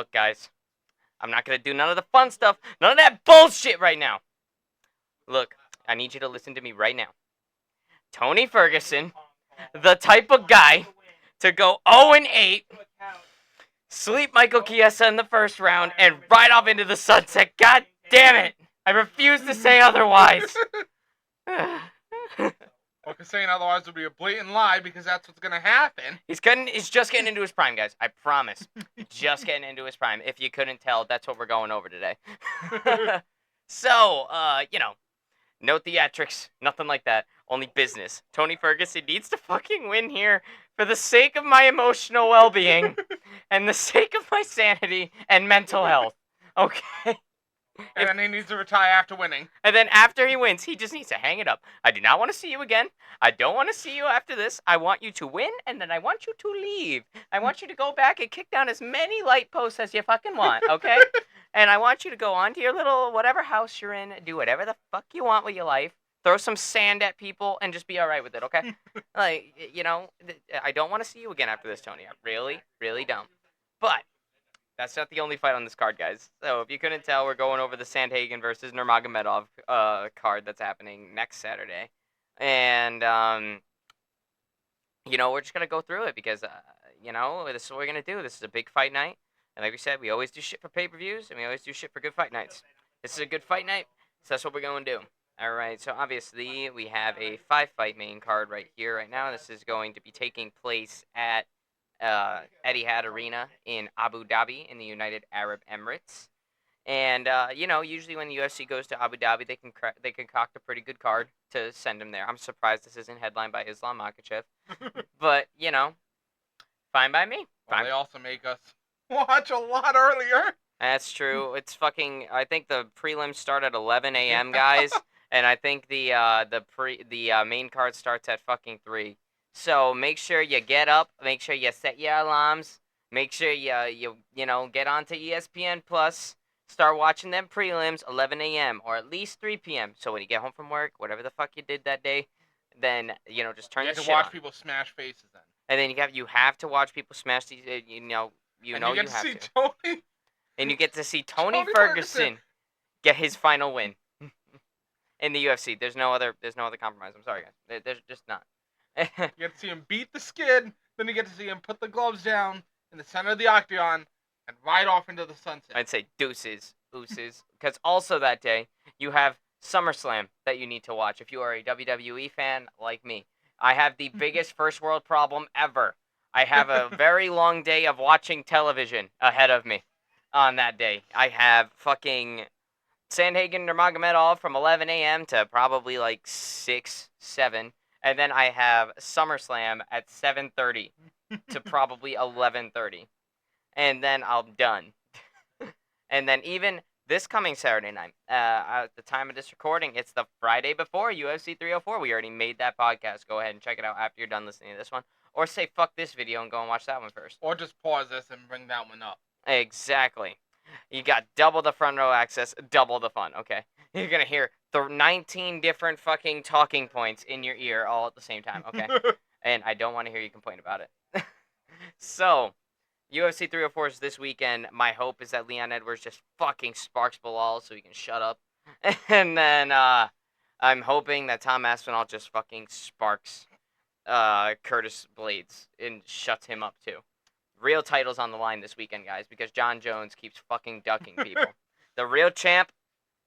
Look, guys, I'm not going to do none of the fun stuff, none of that bullshit right now. Look, I need you to listen to me right now. Tony Ferguson, the type of guy to go 0-8, sleep Michael Chiesa in the first round, and ride off into the sunset. God damn it! I refuse to say otherwise. Well, because saying otherwise would be a blatant lie, because that's what's going to happen. He's just getting into his prime, guys. I promise. Just getting into his prime. If you couldn't tell, that's what we're going over today. So, no theatrics, nothing like that. Only business. Tony Ferguson needs to fucking win here for the sake of my emotional well-being and the sake of my sanity and mental health. Okay? And then he needs to retire after winning. And then after he wins, he just needs to hang it up. I do not want to see you again. I don't want to see you after this. I want you to win, and then I want you to leave. I want you to go back and kick down as many light posts as you fucking want, okay? And I want you to go on to your little whatever house you're in, do whatever the fuck you want with your life, throw some sand at people, and just be all right with it, okay? I don't want to see you again after this, Tony. I really, really don't. But that's not the only fight on this card, guys. So if you couldn't tell, we're going over the Sandhagen versus Nurmagomedov card that's happening next Saturday. And, we're just going to go through it because, this is what we're going to do. This is a big fight night. And like we said, we always do shit for pay-per-views, and we always do shit for good fight nights. This is a good fight night, so that's what we're going to do. All right, so obviously we have a 5-fight main card right here, right now. This is going to be taking place at Etihad Arena in Abu Dhabi in the United Arab Emirates. And, usually when the UFC goes to Abu Dhabi, they concoct a pretty good card to send him there. I'm surprised this isn't headlined by Islam Makhachev. But, fine by me. Well, they also make us watch a lot earlier. That's true. It's fucking, I think the prelims start at 11 a.m., guys. And I think the main card starts at fucking 3. So make sure you get up, make sure you set your alarms, make sure you get onto ESPN Plus, start watching them prelims 11 a.m. or at least 3 p.m. So when you get home from work, whatever the fuck you did that day, then just turn the shit on. You have to watch people smash faces then. And then you have to watch people smash these. You have to. Tony. And you get to see Tony Ferguson get his final win in the UFC. There's no other compromise. I'm sorry, guys. There's just not. You get to see him beat the skid, then you get to see him put the gloves down in the center of the octagon and ride off into the sunset. I'd say deuces. Because also that day, you have SummerSlam that you need to watch if you are a WWE fan like me. I have the biggest first world problem ever. I have a very long day of watching television ahead of me on that day. I have fucking Sandhagen Nurmagomedov from 11 a.m. to probably like 6, 7. And then I have SummerSlam at 7:30 to probably 11:30. And then I'm done. And then even this coming Saturday night, at the time of this recording, it's the Friday before UFC 304. We already made that podcast. Go ahead and check it out after you're done listening to this one. Or say fuck this video and go and watch that one first. Or just pause this and bring that one up. Exactly. You got double the front row access, double the fun, okay? You're going to hear the 19 different fucking talking points in your ear all at the same time, okay? And I don't want to hear you complain about it. So, UFC 304 is this weekend. My hope is that Leon Edwards just fucking sparks Bilal so he can shut up. And then I'm hoping that Tom Aspinall just fucking sparks Curtis Blades and shuts him up too. Real titles on the line this weekend, guys, because John Jones keeps fucking ducking people. The real champ,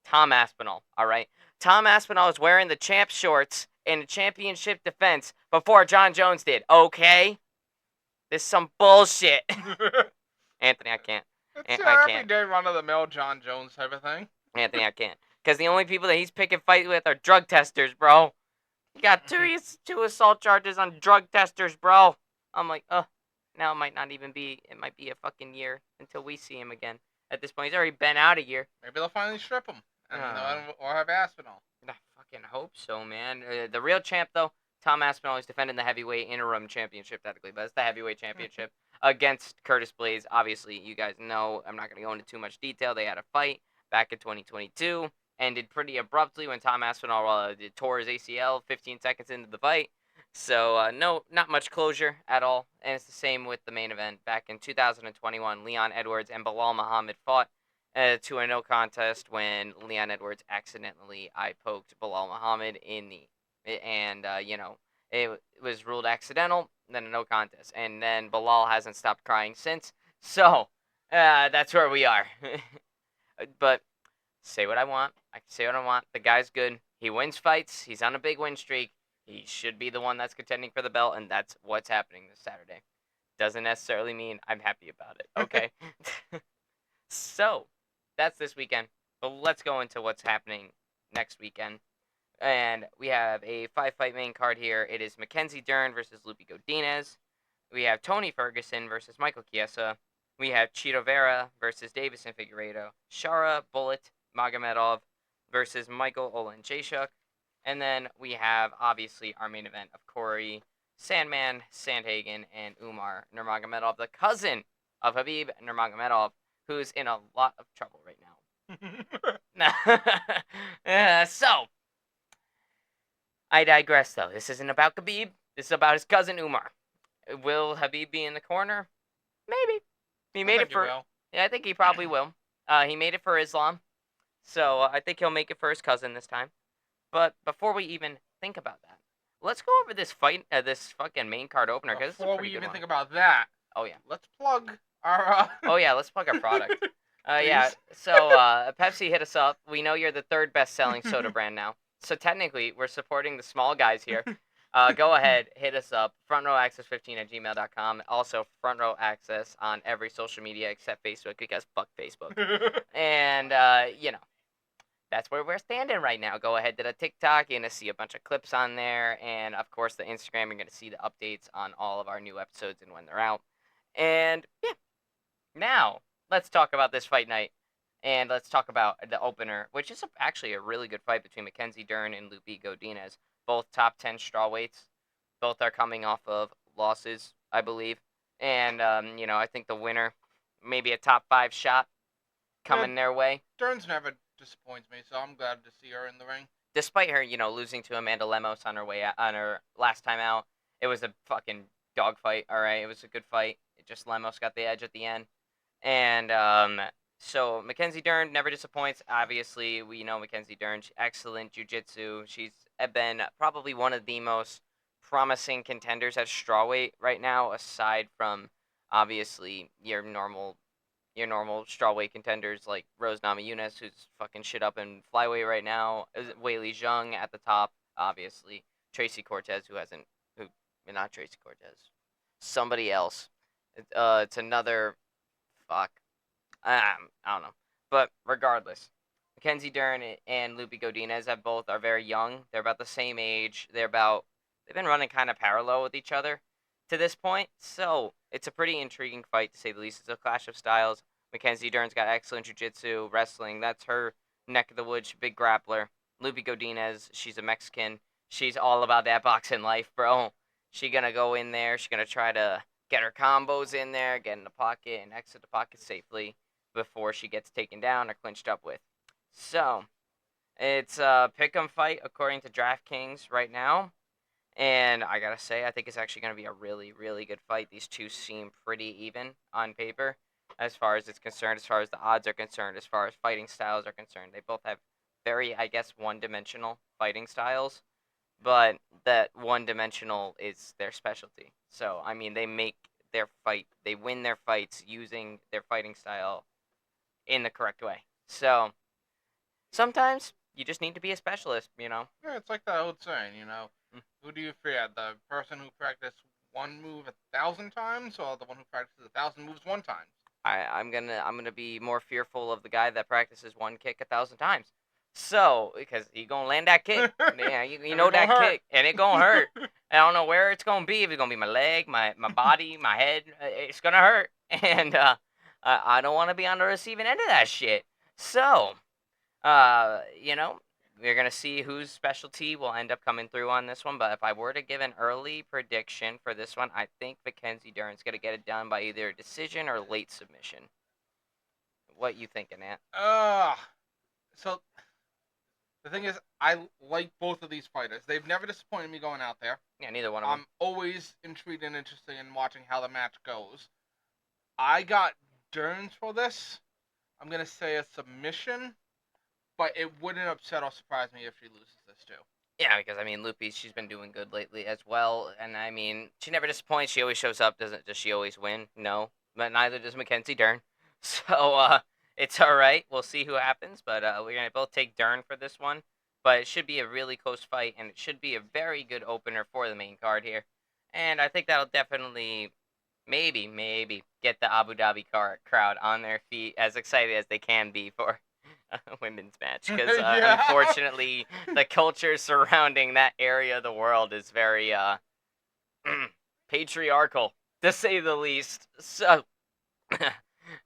Tom Aspinall, all right? Tom Aspinall is wearing the champ shorts in the championship defense before John Jones did, okay? This is some bullshit. Anthony, I can't. It's your everyday run-of-the-mill John Jones type of thing. Anthony, I can't. Because the only people that he's picking fights with are drug testers, bro. He got two assault charges on drug testers, bro. I'm like, now it might not even be, it might be a fucking year until we see him again. At this point, he's already been out a year. Maybe they'll finally strip him. Or have Aspinall. I fucking hope so, man. The real champ, though, Tom Aspinall is defending the heavyweight interim championship, technically, but it's the heavyweight championship against Curtis Blades. Obviously, you guys know, I'm not going to go into too much detail. They had a fight back in 2022, ended pretty abruptly when Tom Aspinall tore his ACL 15 seconds into the fight. So no, not much closure at all, and it's the same with the main event. Back in 2021, Leon Edwards and Bilal Muhammad fought to a no contest when Leon Edwards accidentally eye poked Bilal Muhammad in the, and it was ruled accidental, then a no contest, and then Bilal hasn't stopped crying since. So that's where we are. But say what I want. I can say what I want. The guy's good. He wins fights. He's on a big win streak. He should be the one that's contending for the belt, and that's what's happening this Saturday. Doesn't necessarily mean I'm happy about it. Okay. So that's this weekend. But let's go into what's happening next weekend. And we have a 5-fight main card here. It is Mackenzie Dern versus Lupi Godinez. We have Tony Ferguson versus Michael Chiesa. We have Chito Vera versus Davison Figueiredo. Shara Bullet Magomedov versus Michael Olenjashuk. And then we have, obviously, our main event of Corey Sandman Sandhagen and Umar Nurmagomedov, the cousin of Habib Nurmagomedov, who's in a lot of trouble right now. So, I digress, though. This isn't about Khabib. This is about his cousin Umar. Will Habib be in the corner? Maybe. He made it for. Yeah, I think he probably will. He made it for Islam, so I think he'll make it for his cousin this time. But before we even think about that, let's go over this fight, this fucking main card opener. Before we even think about that, oh yeah, let's plug our. Oh yeah, let's plug our product. Yeah. So Pepsi, hit us up. We know you're the third best-selling soda brand now. So technically, we're supporting the small guys here. Go ahead, hit us up, frontrowaccess15@gmail.com. Also, Front Row Access on every social media except Facebook, because fuck Facebook. And, that's where we're standing right now. Go ahead to the TikTok. You're going to see a bunch of clips on there. And, of course, the Instagram, you're going to see the updates on all of our new episodes and when they're out. And, yeah. Now, let's talk about this fight night. And let's talk about the opener, which is actually a really good fight between Mackenzie Dern and Lupi Godinez. Both top 10 strawweights. Both are coming off of losses, I believe. And, I think the winner, maybe a top 5 shot coming their way. Dern's never disappoints me, so I'm glad to see her in the ring. Despite her, losing to Amanda Lemos on her last time out, it was a fucking dogfight, all right? It was a good fight. Just Lemos got the edge at the end. And, so Mackenzie Dern never disappoints. Obviously, we know Mackenzie Dern, excellent jiu-jitsu. She's been probably one of the most promising contenders at strawweight right now, aside from obviously your normal strawweight contenders like Rose Namajunas, who's fucking shit up in flyweight right now. Weili Zhang at the top, obviously. Tracy Cortez, not Tracy Cortez, somebody else. It's another, fuck. I don't know. But regardless, Mackenzie Dern and Lupi Godinez are very young. They're about the same age. They've been running kind of parallel with each other to this point. So it's a pretty intriguing fight, to say the least. It's a clash of styles. Mackenzie Dern's got excellent jiu-jitsu, wrestling. That's her neck of the woods, big grappler. Lupi Godinez, she's a Mexican. She's all about that boxing life, bro. She's going to go in there. She's going to try to get her combos in there, get in the pocket, and exit the pocket safely before she gets taken down or clinched up with. So, it's a pick'em fight according to DraftKings right now. And I gotta say, I think it's actually going to be a really, really good fight. These two seem pretty even on paper as far as it's concerned, as far as the odds are concerned, as far as fighting styles are concerned. They both have very, I guess, one-dimensional fighting styles. But that one-dimensional is their specialty. So, I mean, they win their fights using their fighting style in the correct way. So, sometimes you just need to be a specialist, Yeah, it's like that old saying, Who do you fear? The person who practiced one move 1,000 times, or the one who practices 1,000 moves one time? I'm gonna be more fearful of the guy that practices one kick 1,000 times. So, because he gonna land that kick. Yeah, you know that kick, and it gonna hurt. I don't know where it's gonna be. If it's gonna be my leg, my body, my head, it's gonna hurt. And I don't want to be on the receiving end of that shit. So, we're going to see whose specialty will end up coming through on this one. But if I were to give an early prediction for this one, I think Mackenzie Dern's going to get it done by either a decision or late submission. What you thinking, Ant? So The thing is, I like both of these fighters. They've never disappointed me going out there. Yeah, neither one of them. I'm always intrigued and interested in watching how the match goes. I got Dern for this. I'm gonna say a submission, but it wouldn't upset or surprise me if she loses this too. Yeah, because I mean, Loopy, she's been doing good lately as well, and I mean, she never disappoints. She always shows up. Does she always win? No, but neither does Mackenzie Dern. So it's all right. We'll see who happens, but we're gonna both take Dern for this one. But it should be a really close fight, and it should be a very good opener for the main card here. And I think that'll definitely, maybe get the Abu Dhabi crowd on their feet, as excited as they can be for a women's match, because Yeah. unfortunately the culture surrounding that area of the world is very patriarchal, to say the least. So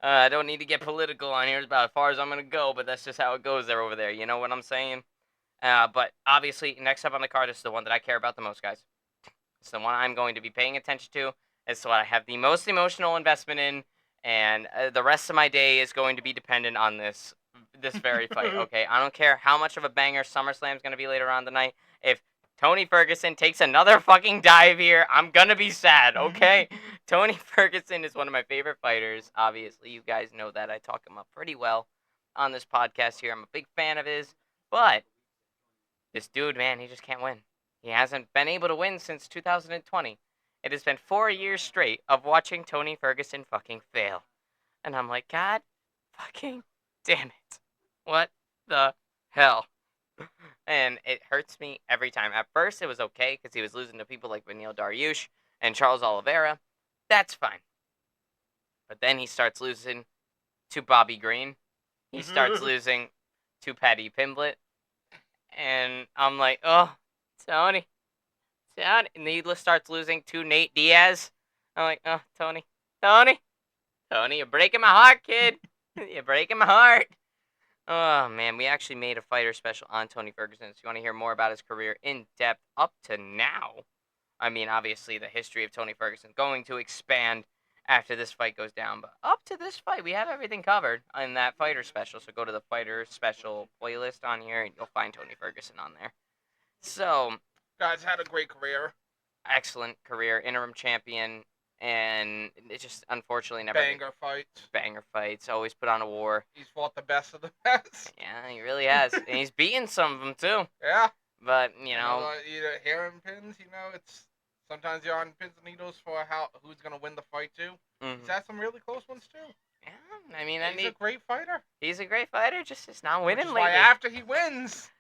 I don't need to get political on here. It's about as far as I'm gonna go, but that's just how it goes there over there. You know what I'm saying? But obviously, next up on the card is the one that I care about the most, guys. It's the one I'm going to be paying attention to. It's what I have the most emotional investment in, and the rest of my day is going to be dependent on this very fight. Okay, I don't care how much of a banger SummerSlam is going to be later on tonight. If Tony Ferguson takes another fucking dive here, I'm gonna be sad. Okay, Tony Ferguson is one of my favorite fighters. Obviously, you guys know that. I talk him up pretty well on this podcast here. I'm a big fan of his, but this dude, man, he just can't win. He hasn't been able to win since 2020. It has been 4 years straight of watching Tony Ferguson fucking fail. And I'm like, God fucking damn it. What the hell? And it hurts me every time. At first, it was okay because he was losing to people like Beneil Dariush and Charles Oliveira. That's fine. But then he starts losing to Bobby Green. He starts losing to Paddy Pimblett. And I'm like, oh, Tony. And he starts losing to Nate Diaz. I'm like, oh, Tony, you're breaking my heart, kid. You're breaking my heart. Oh, man, we actually made a fighter special on Tony Ferguson. So you want to hear more about his career in depth up to now. I mean, obviously, the history of Tony Ferguson is going to expand after this fight goes down. But up to this fight, we have everything covered in that fighter special. So go to the fighter special playlist on here, and you'll find Tony Ferguson on there. So, Guy's had a great career. excellent career, interim champion, and it just unfortunately never Banger fights. always put on a war. He's fought the best of the best. Yeah, he really has, and he's beaten some of them too. Yeah. But you know, either hair and pins. It's sometimes you're on pins and needles for who's gonna win the fight too. mm-hmm. He's had some really close ones too. Yeah, I mean, he's a great fighter. He's a great fighter, just not winning lately. Why after he wins,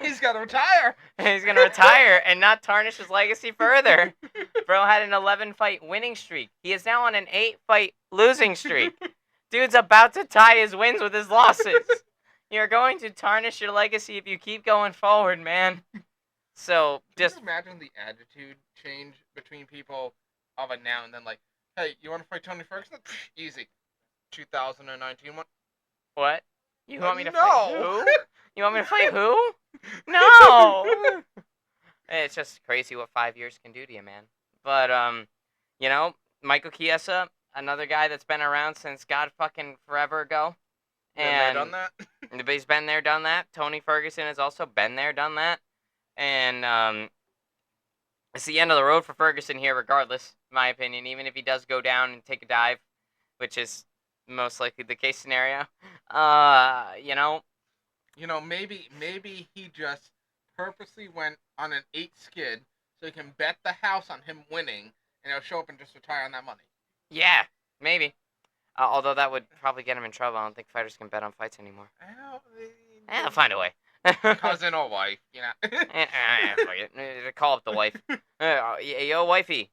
he's gotta retire. He's gonna retire and not tarnish his legacy further. Bro had an 11-fight winning streak. He is now on an 8-fight losing streak. Dude's about to tie his wins with his losses. You're going to tarnish your legacy if you keep going forward, man. So Can you imagine the attitude change between people of a now and then? Like, hey, you want to fight Tony Ferguson? Easy. 2019 one. What? You want me to No. fight who? You want me to fight who? No. It's just crazy what 5 years can do to you, man. But you know, Michael Chiesa, another guy that's been around since God fucking forever ago. And done that. He's been there, done that. Tony Ferguson has also been there, done that. And it's the end of the road for Ferguson here, regardless, in my opinion. Even if he does go down and take a dive, which is most likely the case scenario. You know, maybe he just purposely went on an 8 skid so he can bet the house on him winning, and he'll show up and just retire on that money. Yeah, maybe. Although that would probably get him in trouble. I don't think fighters can bet on fights anymore. I'll find a way. Cousin or wife, you know. Fuck it. Call up the wife. Hey, yo, wifey.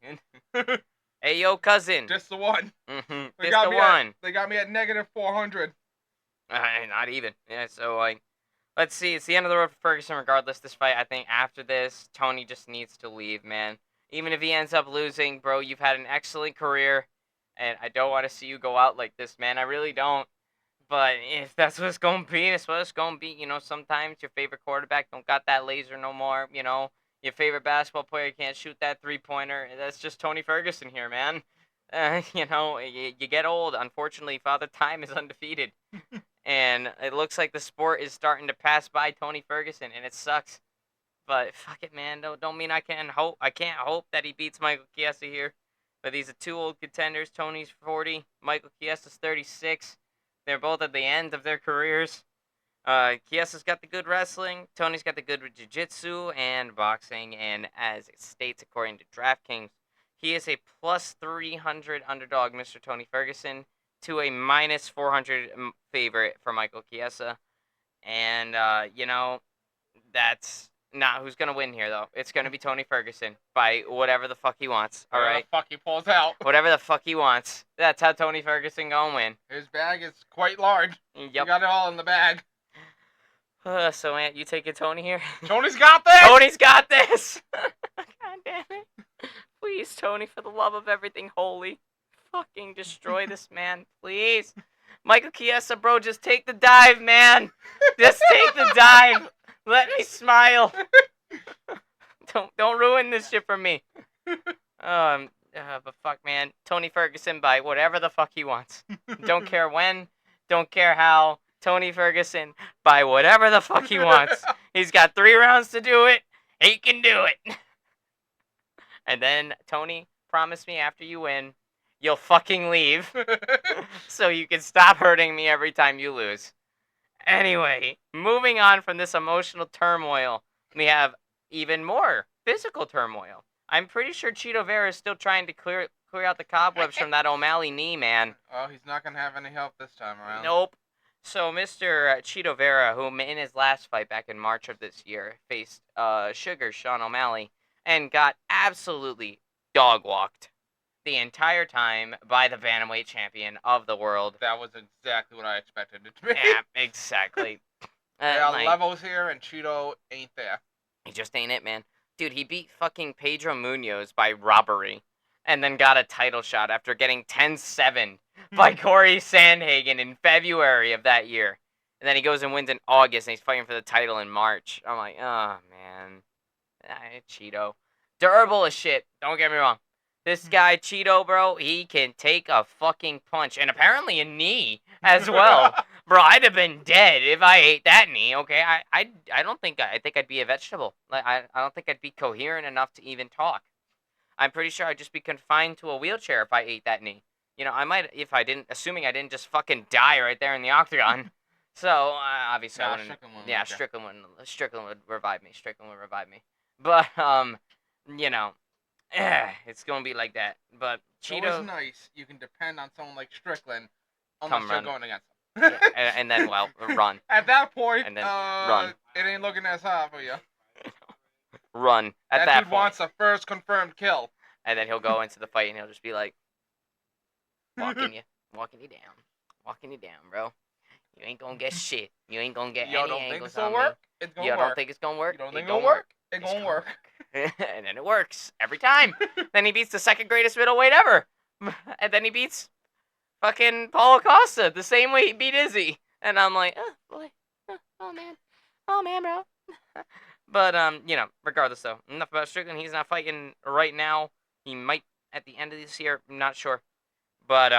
Hey, yo, cousin. Just the one. Mm-hmm. Just the one. They got me at -400. Not even. Yeah, so, like, let's see. It's the end of the road for Ferguson regardless. This fight, I think after this, Tony just needs to leave, man. Even if he ends up losing, bro, you've had an excellent career. And I don't want to see you go out like this, man. I really don't. But if that's what it's going to be, that's what it's going to be. You know, sometimes your favorite quarterback don't got that laser no more. You know, your favorite basketball player can't shoot that three-pointer. That's just Tony Ferguson here, man. You know, you get old. Unfortunately, Father Time is undefeated. And it looks like the sport is starting to pass by Tony Ferguson, and it sucks. But fuck it, man. Don't mean I can't hope. I can't hope that he beats Michael Chiesa here. But these are two old contenders. Tony's 40. Michael Chiesa's 36. They're both at the end of their careers. Chiesa's got the good wrestling. Tony's got the good jiu-jitsu and boxing. And as it states according to DraftKings, he is a plus 300 underdog, Mr. Tony Ferguson, to a minus 400 favorite for Michael Chiesa. And, that's not who's going to win here, though. It's going to be Tony Ferguson by whatever the fuck he wants, all right? Whatever the fuck he pulls out. Whatever the fuck he wants. That's how Tony Ferguson going to win. His bag is quite large. Yep. You got it all in the bag. So, Ant, you taking Tony here? Tony's got this! Tony's got this! God damn it. Please, Tony, for the love of everything holy, fucking destroy this man, please. Michael Chiesa, bro, just take the dive, man. Just take the dive. Let me smile. Don't ruin this shit for me. But fuck, man. Tony Ferguson by whatever the fuck he wants. Don't care when. Don't care how. Tony Ferguson by whatever the fuck he wants. He's got 3 rounds to do it. He can do it. And then, Tony, promise me after you win, you'll fucking leave. So you can stop hurting me every time you lose. Anyway, moving on from this emotional turmoil, we have even more physical turmoil. I'm pretty sure Cheeto Vera is still trying to clear out the cobwebs from that O'Malley knee, man. Oh, he's not going to have any help this time around. Nope. So Mr. Cheeto Vera, who in his last fight back in March of this year, faced Sugar Sean O'Malley and got absolutely dog-walked the entire time by the bantamweight champion of the world. That was exactly what I expected it to be. Yeah, exactly. There are levels here, and Cheeto ain't there. He just ain't it, man. Dude, he beat fucking Pedro Munoz by robbery and then got a title shot after getting 10-7 by Corey Sandhagen in February of that year. And then he goes and wins in August, and he's fighting for the title in March. I'm like, oh, man. Cheeto. Durable as shit. Don't get me wrong. This guy, Cheeto, bro, he can take a fucking punch. And apparently a knee as well. Bro, I'd have been dead if I ate that knee, okay? I think I'd be a vegetable. Like I don't think I'd be coherent enough to even talk. I'm pretty sure I'd just be confined to a wheelchair if I ate that knee. You know, I might, if I didn't, assuming I didn't just fucking die right there in the octagon. So, obviously I wouldn't. Strickland would revive me. But, you know, it's going to be like that. But Cheeto... It's always nice. You can depend on someone like Strickland unless you're going against him. and then, well, run. At that point, and then run. It ain't looking as hot for you. Run. At that dude point. wants a first confirmed kill. And then he'll go into the fight and he'll just be like, walking you down, bro. You ain't gonna get shit. You ain't gonna get any angles on me. It's gonna work. Don't think it's gonna work? You don't think it'll work? It's gonna work. And then it works every time. Then he beats the second greatest middleweight ever. And then he beats fucking Paulo Costa the same way he beat Izzy. And I'm like, oh boy, oh man, bro. But you know, regardless though, enough about Strickland. He's not fighting right now. He might at the end of this year. I'm not sure. But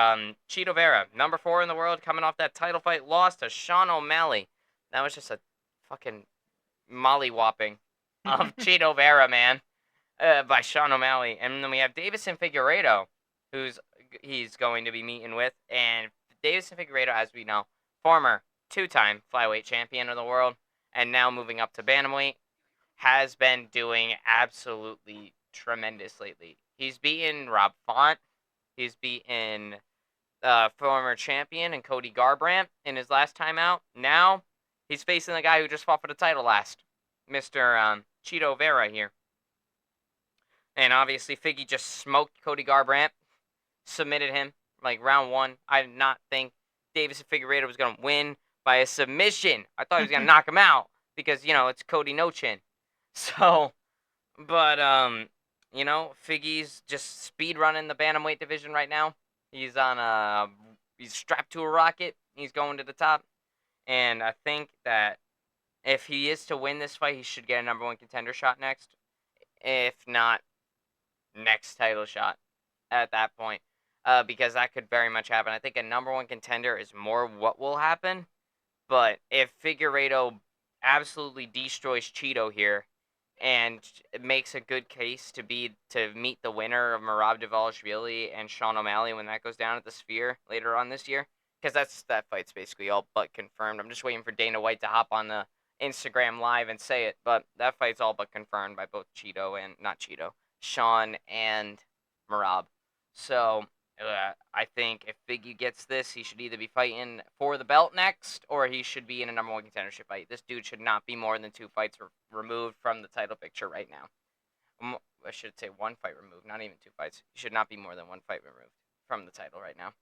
Cheeto Vera, number 4 in the world, coming off that title fight, lost to Sean O'Malley. That was just a fucking molly-whopping of Cheeto Vera, man, by Sean O'Malley. And then we have Davison Figueiredo, he's going to be meeting with. And Davison Figueiredo, as we know, former 2-time flyweight champion of the world, and now moving up to bantamweight, has been doing absolutely tremendous lately. He's beaten Rob Font. He's beaten former champion and Cody Garbrandt in his last time out. Now, he's facing the guy who just fought for the title last, Mr. Cheeto Vera here. And obviously, Figgy just smoked Cody Garbrandt, submitted him, like, round 1. I did not think Davison Figueiredo was going to win by a submission. I thought he was going to knock him out because, you know, it's Cody No Chin. So, but, you know, Figgy's just speed running the bantamweight division right now. He's he's strapped to a rocket. He's going to the top. And I think that if he is to win this fight, he should get a number 1 contender shot next. If not, next title shot at that point. Because that could very much happen. I think a number 1 contender is more what will happen But if Figueiredo absolutely destroys Cheeto here and makes a good case to meet the winner of Merab Dvalishvili and Sean O'Malley when that goes down at the Sphere later on this year, because that fight's basically all but confirmed. I'm just waiting for Dana White to hop on the Instagram live and say it, but that fight's all but confirmed by both Sean and Merab. So I think if Figgy gets this, he should either be fighting for the belt next, or he should be in a number one contendership fight. This dude should not be more than 2 fights removed from the title picture right now. I should say 1 fight removed, not even 2 fights. He should not be more than 1 fight removed from the title right now.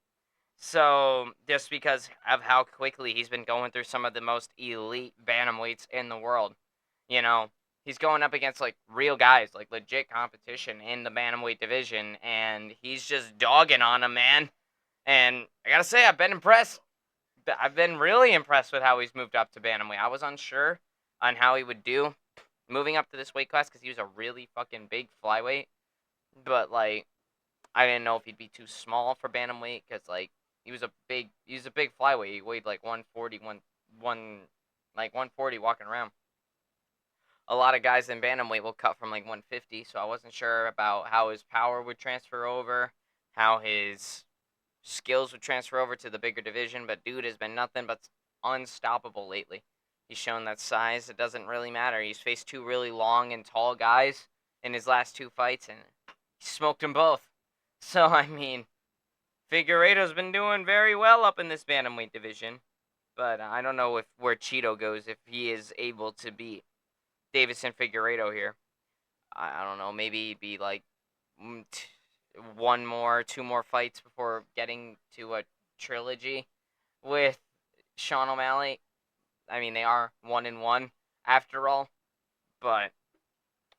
So, just because of how quickly he's been going through some of the most elite bantamweights in the world, you know, he's going up against, like, real guys, like, legit competition in the bantamweight division, and he's just dogging on him, man. And I gotta say, I've been impressed. I've been really impressed with how he's moved up to bantamweight. I was unsure on how he would do moving up to this weight class because he was a really fucking big flyweight. But, like, I didn't know if he'd be too small for bantamweight because, like, he was a big flyweight. He weighed like 140, 140 walking around. A lot of guys in bantamweight will cut from like 150, so I wasn't sure about how his power would transfer over, how his skills would transfer over to the bigger division, but dude has been nothing but unstoppable lately. He's shown that size, it doesn't really matter. He's faced 2 really long and tall guys in his last 2 fights, and he smoked them both. So, I mean, Figueiredo's been doing very well up in this bantamweight division, but I don't know where Cheeto goes if he is able to beat Davison Figueiredo here. I don't know, maybe it'd be like 2 more fights before getting to a trilogy with Sean O'Malley. I mean, they are 1-1 after all, but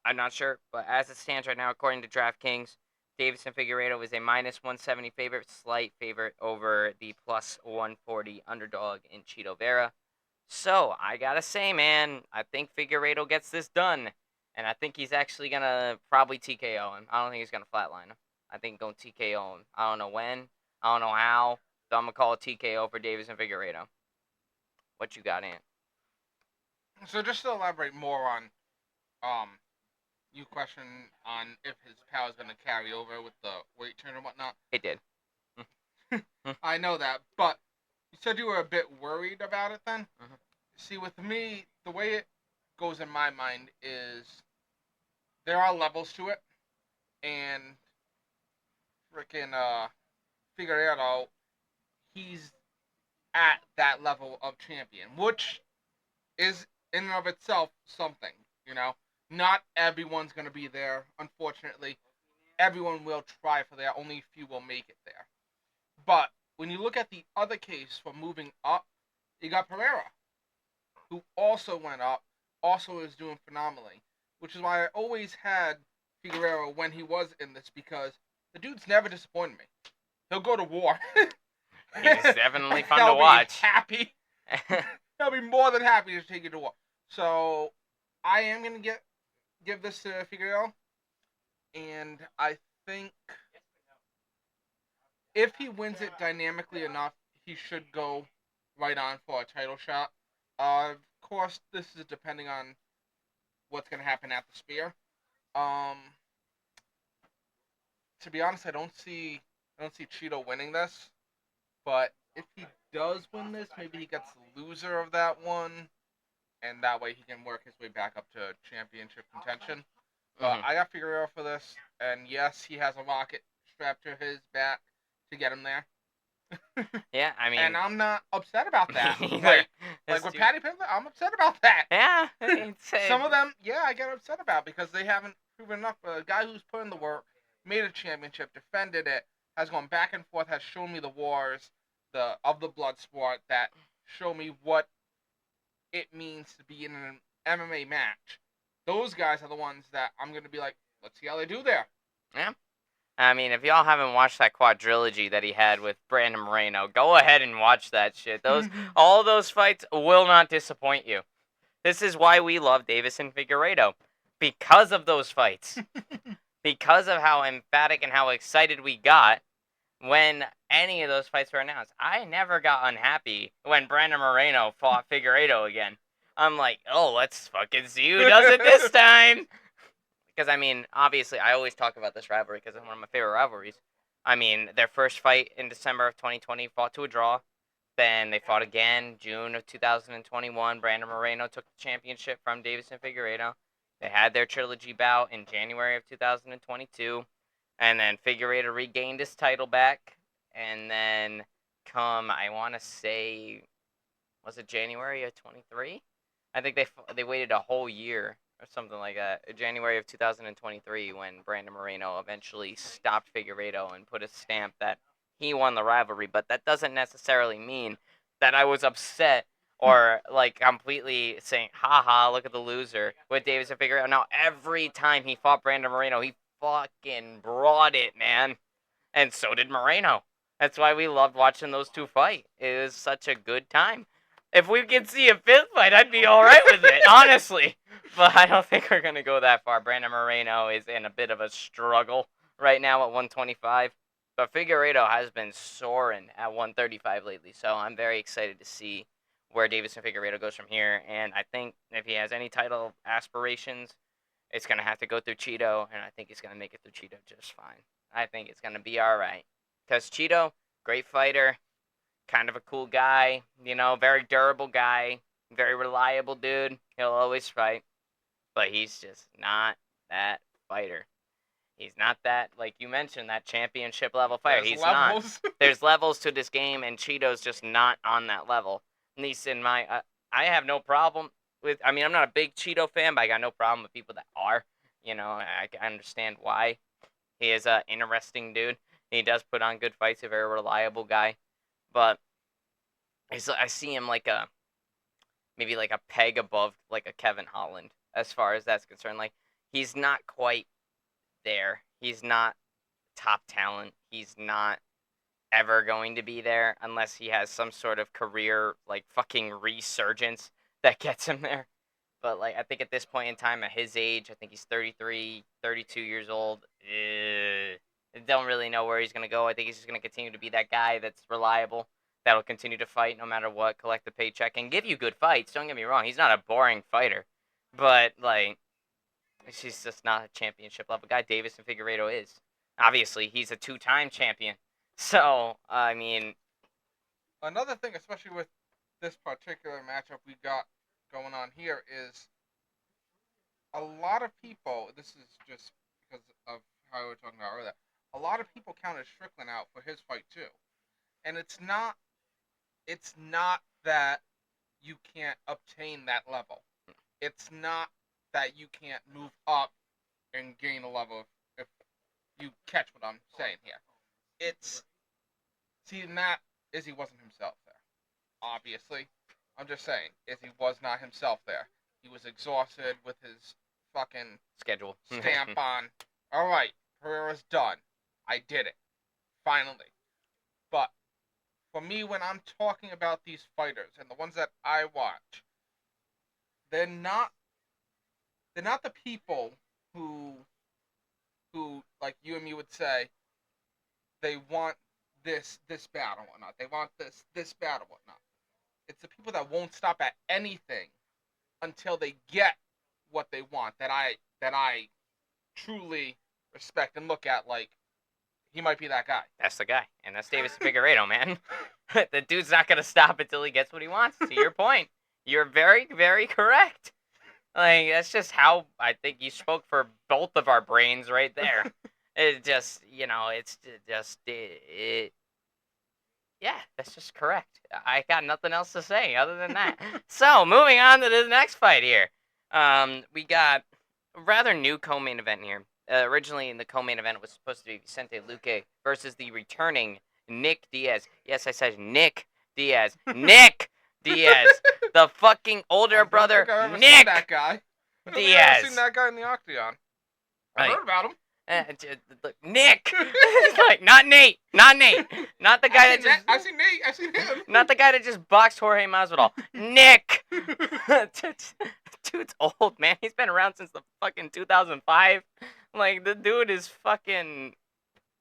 I'm not sure. But as it stands right now, according to DraftKings, Davison Figueiredo is a -170 favorite, slight favorite over the +140 underdog in Cheeto Vera. So, I gotta say, man, I think Figueiredo gets this done. And I think he's actually gonna probably TKO him. I don't think he's gonna flatline him. I think he's gonna TKO him. I don't know when. I don't know how. So I'm gonna call it TKO for Davison Figueiredo. What you got, Ant? So just to elaborate more on you question on if his power is going to carry over with the weight turn and whatnot. It did. I know that, but you said you were a bit worried about it then? Mm-hmm. See, with me, the way it goes in my mind is there are levels to it, and freaking Figueiredo, he's at that level of champion, which is in and of itself something, you know? Not everyone's going to be there, unfortunately. Everyone will try for there. Only a few will make it there. But when you look at the other case for moving up, you got Pereira, who also went up, also is doing phenomenally. Which is why I always had Figueiredo when he was in this, because the dude's never disappointed me. He'll go to war. He's definitely fun to watch. Happy. He'll be more than happy to take you to war. So I am going to give this to Figueiredo, and I think if he wins it dynamically enough, he should go right on for a title shot. Of course, this is depending on what's going to happen at the Spear. To be honest, I don't see Cheeto winning this, but if he does win this, maybe he gets the loser of that one, and that way he can work his way back up to championship contention. But I got Figueiredo for this, and yes, he has a rocket strapped to his back to get him there. Yeah, I mean, and I'm not upset about that. like with dude... Paddy Pimblett, I'm upset about that. Yeah, some of them, yeah, I get upset about because they haven't proven enough. A guy who's put in the work, made a championship, defended it, has gone back and forth, has shown me the wars of the blood sport that show me what it means to be in an MMA match. Those guys are the ones that I'm going to be like, let's see how they do there. Yeah. I mean, if y'all haven't watched that quadrilogy that he had with Brandon Moreno, go ahead and watch that shit. All those fights will not disappoint you. This is why we love Davison Figueiredo. Because of those fights. Because of how emphatic and how excited we got when any of those fights were announced, I never got unhappy when Brandon Moreno fought Figueiredo again. I'm like, oh, let's fucking see who does it this time. Because, I mean, obviously, I always talk about this rivalry because it's one of my favorite rivalries. I mean, their first fight in December of 2020 fought to a draw. Then they fought again June of 2021. Brandon Moreno took the championship from Davison Figueiredo. They had their trilogy bout in January of 2022. And then Figueiredo regained his title back. And then I want to say, was it January of 23? I think they waited a whole year or something like that. January of 2023 when Brandon Moreno eventually stopped Figueiredo and put a stamp that he won the rivalry. But that doesn't necessarily mean that I was upset or like completely saying, haha, look at the loser with Davis and Figueiredo. Now, every time he fought Brandon Moreno, he fucking brought it, man. And so did Moreno. That's why we loved watching those two fight. It was such a good time. If we could see a fifth fight, I'd be all right with it, honestly. But I don't think we're going to go that far. Brandon Moreno is in a bit of a struggle right now at 125. But Figueiredo has been soaring at 135 lately. So I'm very excited to see where Davison Figueiredo goes from here. And I think if he has any title aspirations, it's going to have to go through Cheeto. And I think he's going to make it through Cheeto just fine. I think it's going to be all right. Because Cheeto, great fighter, kind of a cool guy, very durable guy, very reliable dude. He'll always fight. But he's just not that fighter. He's not that, like you mentioned, that championship level fighter. There's He's levels. not. There's levels to this game, and Cheeto's just not on that level. At least in my, I have no problem with, I'm not a big Cheeto fan, but I got no problem with people that are. I understand why. He is an interesting dude. He does put on good fights, a very reliable guy. But I see him maybe like a peg above like a Kevin Holland as far as that's concerned. Like, he's not quite there. He's not top talent. He's not ever going to be there unless he has some sort of career like fucking resurgence that gets him there. But like, I think at this point in time, at his age, I think he's 33, 32 years old. Don't really know where he's going to go. I think he's just going to continue to be that guy that's reliable, that'll continue to fight no matter what, collect the paycheck, and give you good fights. Don't get me wrong. He's not a boring fighter. But, like, he's just not a championship level guy. Davison Figueiredo is. Obviously, he's a two-time champion. So, I mean... Another thing, especially with this particular matchup we got going on here, is a lot of people, this is just because of how we were talking about earlier, a lot of people counted Strickland out for his fight too. And it's not that you can't obtain that level. It's not that you can't move up and gain a level if you catch what I'm saying here. It's, see, Matt, Izzy wasn't himself there. Obviously. I'm just saying, Izzy was not himself there. He was exhausted with his fucking schedule. Stamp on, alright, Pereira's done. I did it. Finally. But for me, when I'm talking about these fighters and the ones that I watch, they're not the people who like you and me would say they want this battle or not. They want this battle or not. It's the people that won't stop at anything until they get what they want, that I truly respect and look at like he might be that guy. That's the guy. And that's Davis Figueiredo, man. The dude's not going to stop until he gets what he wants. To your point. You're very, very correct. Like, that's just how I think you spoke for both of our brains right there. It just, it's just, yeah, that's just correct. I got nothing else to say other than that. So, moving on to the next fight here. We got a rather new co-main event here. Originally, in the co-main event, it was supposed to be Vicente Luque versus the returning Nick Diaz. Yes, I said Nick Diaz. Nick Diaz, the fucking older brother, Nick that guy. Diaz. I've seen that guy in the Octagon. I heard about him. Nick, like, not Nate, not the guy that just. I see Nate. I see him. Not the guy that just boxed Jorge Masvidal. Nick. Dude's old, man. He's been around since the fucking 2005. Like, the dude is fucking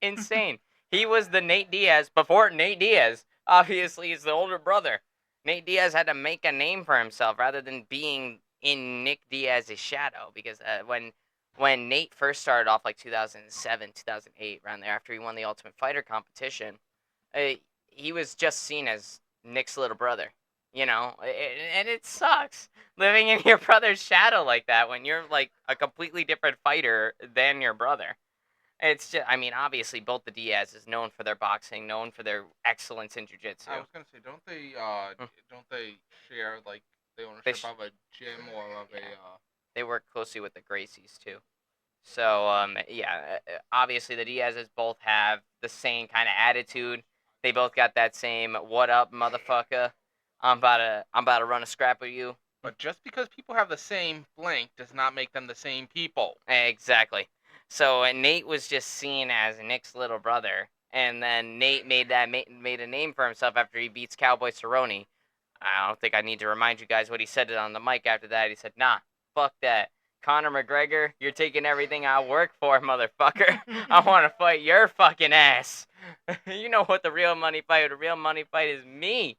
insane. He was the Nate Diaz before Nate Diaz. Obviously, is the older brother. Nate Diaz had to make a name for himself rather than being in Nick Diaz's shadow. Because when Nate first started off, like 2007, 2008, around there, after he won the Ultimate Fighter competition, uh, he was just seen as Nick's little brother. And it sucks living in your brother's shadow like that when you're like a completely different fighter than your brother. It's just, I mean, obviously both the Diaz is known for their boxing, known for their excellence in jiu-jitsu. I was gonna say, don't they share like the They ownership sh- of a gym or of yeah, a? they work closely with the Gracies too. So, yeah, obviously the Diazes both have the same kind of attitude. They both got that same "What up, motherfucker? I'm about to run a scrap with you." But just because people have the same blank does not make them the same people. Exactly. So Nate was just seen as Nick's little brother, and then Nate made a name for himself after he beats Cowboy Cerrone. I don't think I need to remind you guys what he said on the mic after that. He said, "Nah, fuck that. Conor McGregor, you're taking everything I work for, motherfucker. I want to fight your fucking ass. You know what the real money fight? The real money fight is me."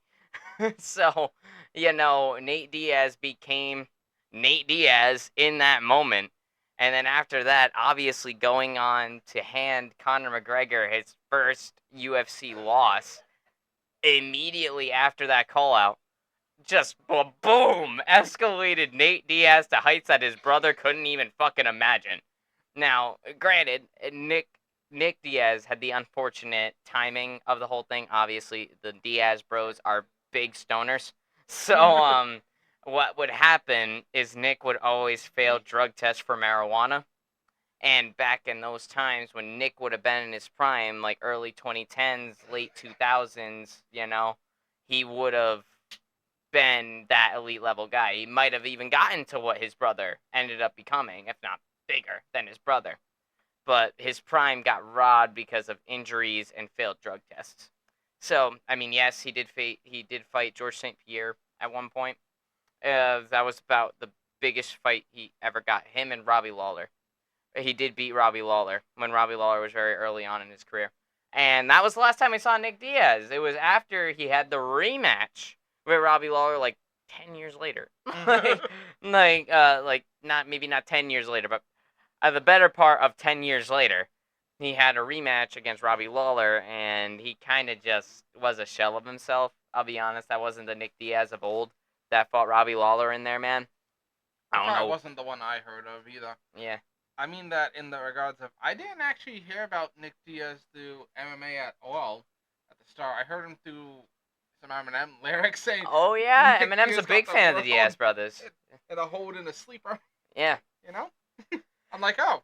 So, Nate Diaz became Nate Diaz in that moment. And then after that, obviously going on to hand Conor McGregor his first UFC loss immediately after that call out. Just boom, escalated Nate Diaz to heights that his brother couldn't even fucking imagine. Now, granted, Nick Diaz had the unfortunate timing of the whole thing. Obviously, the Diaz bros are big stoners. So, what would happen is Nick would always fail drug tests for marijuana. And back in those times when Nick would have been in his prime, like early 2010s, late 2000s, he would have been that elite level guy. He might have even gotten to what his brother ended up becoming, if not bigger than his brother. But his prime got robbed because of injuries and failed drug tests. So, I mean, yes, he did fight George St. Pierre at one point. That was about the biggest fight he ever got. Him and Robbie Lawler. He did beat Robbie Lawler when Robbie Lawler was very early on in his career. And that was the last time we saw Nick Diaz. It was after he had the rematch with Robbie Lawler, like 10 years later. like not maybe not 10 years later, but the better part of 10 years later, he had a rematch against Robbie Lawler, and he kind of just was a shell of himself. I'll be honest, that wasn't the Nick Diaz of old that fought Robbie Lawler in there, man. I don't Probably know. wasn't the one I heard of either. Yeah. I mean that in the regards of I didn't actually hear about Nick Diaz through MMA at all at the start. I heard him through some Eminem lyrics saying Oh yeah, Nick Eminem's a Diaz big got fan of the the Diaz brothers. and a hold in a sleeper. Yeah. You know, I'm like, oh,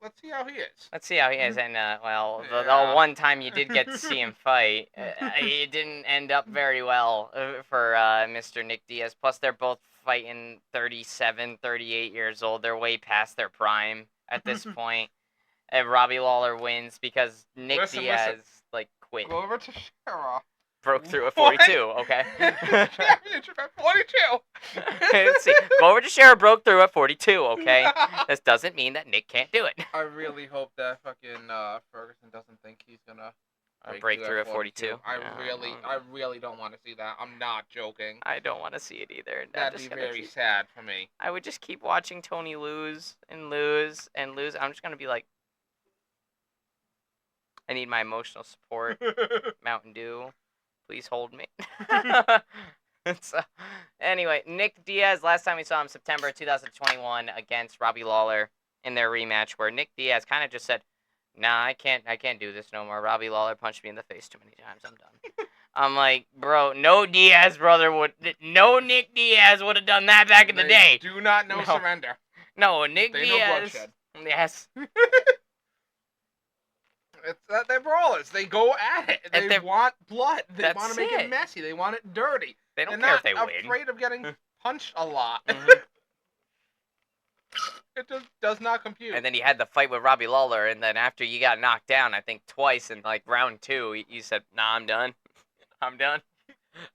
let's see how he is. Let's see how he is. And the Yeah. one time you did get to see him fight, it didn't end up very well for Mr. Nick Diaz. Plus, they're both fighting 37, 38 years old. They're way past their prime at this point. And Robbie Lawler wins because Nick Diaz like quit, Go over to Shara. broke through at What? 42. Okay. Championship at 42. Let's see. Go over to Shara, broke through at 42. Okay. This doesn't mean that Nick can't do it. I really hope that fucking Ferguson doesn't think he's gonna Break through at 42. I really don't want to see that. I'm not joking. I don't want to see it either. That'd be very sad for me. I would just keep watching Tony lose and lose and lose. I'm just gonna be like, I need my emotional support. Mountain Dew, please hold me. So, anyway, Nick Diaz. Last time we saw him, September 2021, against Robbie Lawler in their rematch, where Nick Diaz kind of just said, "Nah, I can't do this no more. Robbie Lawler punched me in the face too many times. I'm done." I'm like, bro, no Nick Diaz would have done that back in the day. Do not know surrender. No, Nick they Diaz. Know bloodshed. Yes. It's that they're brawlers. They go at it. They want blood. They want to make it messy. They want it dirty. They don't care if they win. They're not afraid of getting punched a lot. It just does not compute. And then you had the fight with Robbie Lawler, and then after you got knocked down, I think twice in like round 2, you said, "Nah, I'm done. I'm done."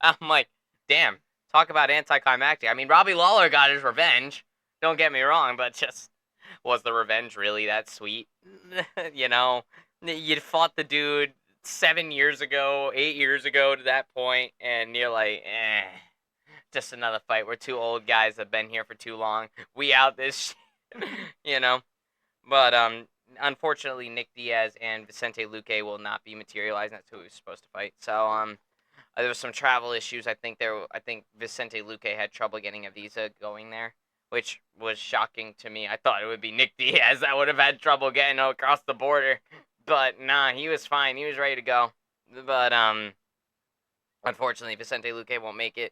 I'm like, damn. Talk about anticlimactic. I mean, Robbie Lawler got his revenge. Don't get me wrong, but just was the revenge really that sweet? You'd fought the dude 7 years ago, 8 years ago to that point, and you're like, just another fight. We're two old guys that have been here for too long. We out this shit, you know. But unfortunately, Nick Diaz and Vicente Luque will not be materializing. That's who he was supposed to fight. So there was some travel issues. I think Vicente Luque had trouble getting a visa going there, which was shocking to me. I thought it would be Nick Diaz that would have had trouble getting across the border, but nah, he was fine. He was ready to go. But unfortunately, Vicente Luque won't make it.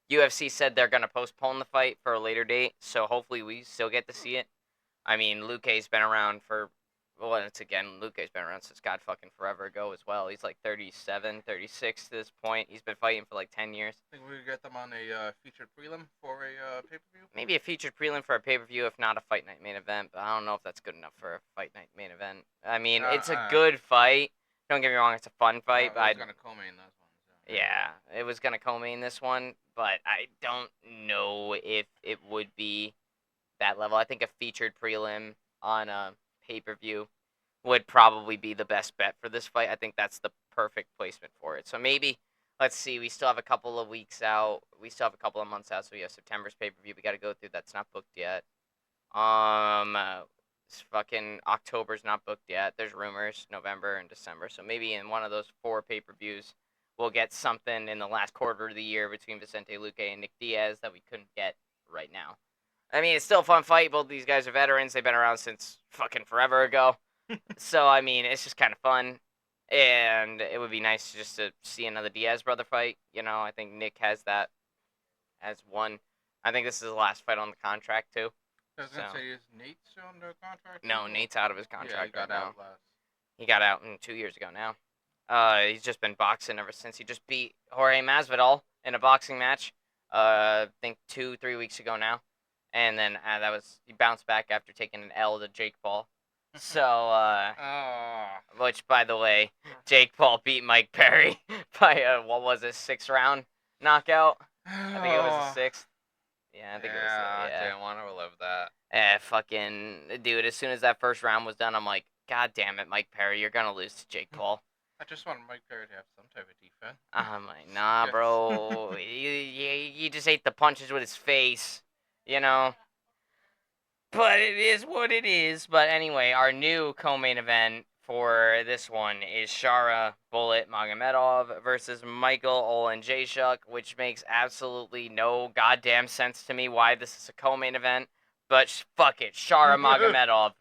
UFC said they're gonna postpone the fight for a later date, so hopefully we still get to see it. I mean, Luque's been around for, well, it's again, Luque's been around since God fucking forever ago as well. He's like 37, 36 to this point. He's been fighting for like 10 years. I think we could get them on a featured prelim for a pay-per-view. Maybe a featured prelim for a pay-per-view, if not a fight night main event, but I don't know if that's good enough for a fight night main event. I mean, it's a good fight. Don't get me wrong, it's a fun fight, but I was going to co-main this one. So. Yeah, it was going to co-main this one, but I don't know if it would be that level. I think a featured prelim on a pay-per-view would probably be the best bet for this fight. I think that's the perfect placement for it. So maybe, let's see, we still have a couple of weeks out. We still have a couple of months out, so we have September's pay-per-view we got to go through. That's not booked yet. Fucking October's not booked yet. There's rumors, November and December. So maybe in one of those 4 pay-per-views, we'll get something in the last quarter of the year between Vicente Luque and Nick Diaz that we couldn't get right now. I mean, it's still a fun fight. Both these guys are veterans. They've been around since fucking forever ago. So, I mean, it's just kind of fun. And it would be nice just to see another Diaz brother fight. You know, I think Nick has that as one. I think this is the last fight on the contract, too. I was going to say, is Nate still under contract? No, Nate's out of his contract he got right out now. last. He got out 2 years ago now. He's just been boxing ever since. He just beat Jorge Masvidal in a boxing match. I think 2-3 weeks ago now. And then he bounced back after taking an L to Jake Paul. So, which, by the way, Jake Paul beat Mike Perry by a, 6th-round knockout? I think it was the 6th. Yeah, I think it was. I didn't want to relive that. Fucking, dude, as soon as that first round was done, I'm like, God damn it, Mike Perry, you're going to lose to Jake Paul. I just want Mike Perry to have some type of defense. I'm like, nah, bro. you just ate the punches with his face, you know? But it is what it is. But anyway, our new co-main event for this one is Shara Bullet Magomedov versus Michael Oleksiejczuk, which makes absolutely no goddamn sense to me why this is a co-main event. But fuck it, Shara Magomedov.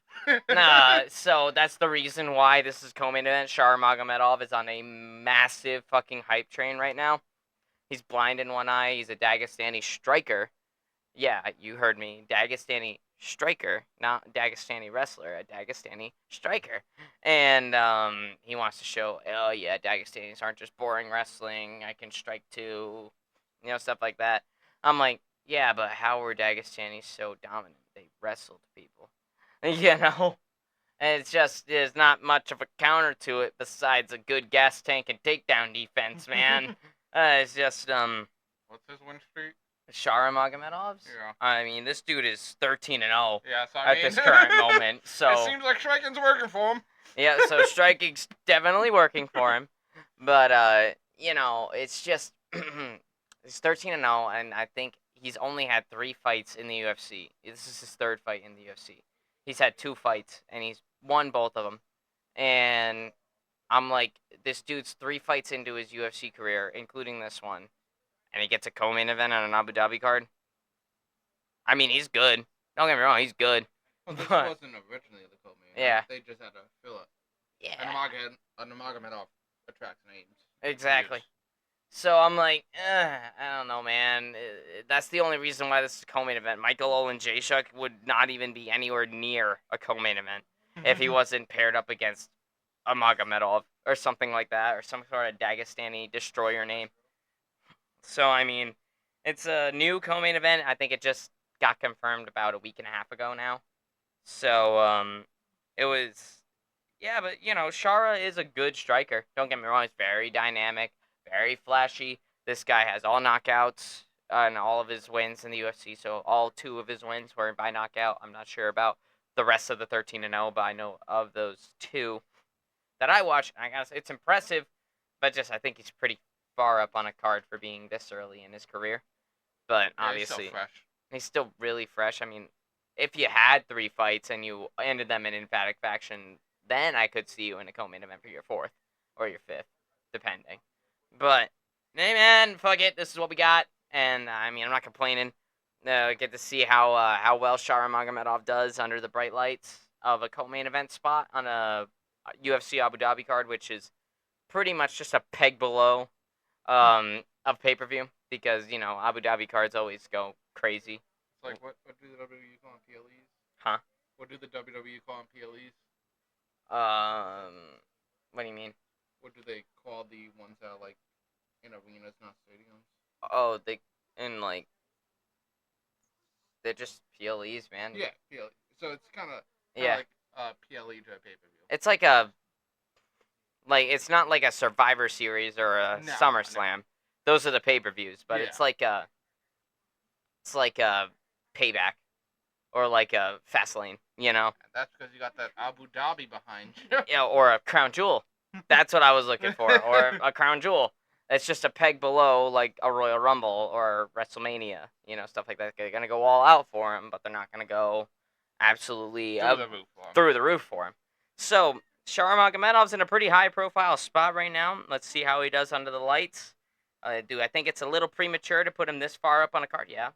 Nah, so that's the reason why this is co-main event. Shara Magomedov is on a massive fucking hype train right now. He's blind in one eye. He's a Dagestani striker. Yeah, you heard me. Dagestani striker, not Dagestani wrestler, a Dagestani striker. And he wants to show, oh yeah, Dagestanis aren't just boring wrestling. I can strike too, you know, stuff like that. I'm like, yeah, but how were Dagestanis so dominant? They wrestled people, you know. And it's just, there's not much of a counter to it besides a good gas tank and takedown defense, man. It's just What's his win streak? Shara Magomedov's? Yeah. I mean, this dude is 13-0 Yeah, so at this current moment. So it seems like striking's working for him. yeah, so striking's definitely working for him. But you know, it's just he's 13-0, and I think he's only had 3 fights in the UFC. This is his 3rd fight in the UFC. He's had 2 fights, and he's won both of them. And I'm like, this dude's 3 fights into his UFC career, including this one. And he gets a co-main event on an Abu Dhabi card. I mean, he's good. Don't get me wrong, he's good. Well, this wasn't originally the co-main. Yeah. They just had to fill it. Yeah. And Nurmagomedov attracts names. Exactly. So I'm like, I don't know, man. That's the only reason why this is a co-main event. Michael Oleksiejczuk would not even be anywhere near a co-main event if he wasn't paired up against a Magomedov or something like that, or some sort of Dagestani destroyer name. So, I mean, it's a new co-main event. I think it just got confirmed about a week and a half ago now. So, it was, yeah, but, you know, Shara is a good striker. Don't get me wrong, he's very dynamic, very flashy. This guy has all knockouts and all of his wins in the UFC, so all 2 of his wins were by knockout. I'm not sure about the rest of the 13-0, but I know of those 2 that I watch. And I gotta say, it's impressive, but just I think he's pretty far up on a card for being this early in his career. But Yeah, obviously, he's still fresh. he's still really fresh. I mean, if you had 3 fights and you ended them in emphatic fashion, then I could see you in a co-main event for your 4th or your 5th, depending. But hey, man, fuck it. This is what we got, and I mean, I'm not complaining. Get to see how well Nurmagomedov does under the bright lights of a co-main event spot on a UFC Abu Dhabi card, which is pretty much just a peg below of pay-per-view because Abu Dhabi cards always go crazy. It's like what do the WWE call them, PLEs? Huh? What do the WWE call them, PLEs? What do you mean? What do they call the ones that are like in arenas, not stadiums? Oh, they're just PLEs, man. Yeah, PLE. So it's kind of Yeah. like PLE to a pay-per-view. It's it's not like a Survivor Series or a No, SummerSlam. Those are the pay-per-views, but Yeah. it's like a Payback or like a Fastlane, And that's because you got that Abu Dhabi behind you. Yeah, or a Crown Jewel. That's what I was looking for, or a Crown Jewel. It's just a peg below like a Royal Rumble or WrestleMania, stuff like that. They're gonna go all out for him, but they're not gonna go absolutely Through the roof for him. through the roof for him. So Nurmagomedov's in a pretty high-profile spot right now. Let's see how he does under the lights. I think it's a little premature to put him this far up on a card? Yeah.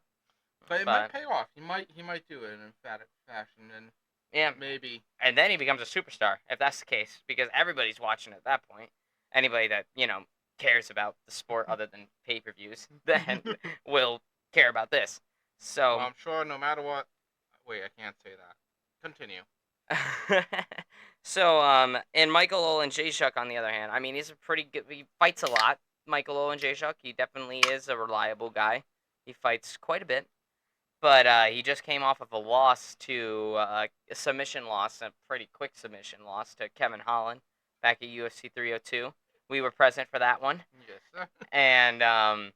But it might pay off. He might do it in emphatic fashion, and Yeah. maybe. And then he becomes a superstar, if that's the case, because everybody's watching at that point. Anybody that, cares about the sport other than pay-per-views, then will care about this. So, Well, I'm sure no matter what. Wait, I can't say that. Continue. so, and Michael Oleksiejczuk, on the other hand, I mean, he's a pretty good, he fights a lot. Michael Oleksiejczuk, he definitely is a reliable guy. He fights quite a bit. But he just came off of a loss to a submission loss, a pretty quick submission loss to Kevin Holland back at UFC 302. We were present for that one. Yes, sir. And,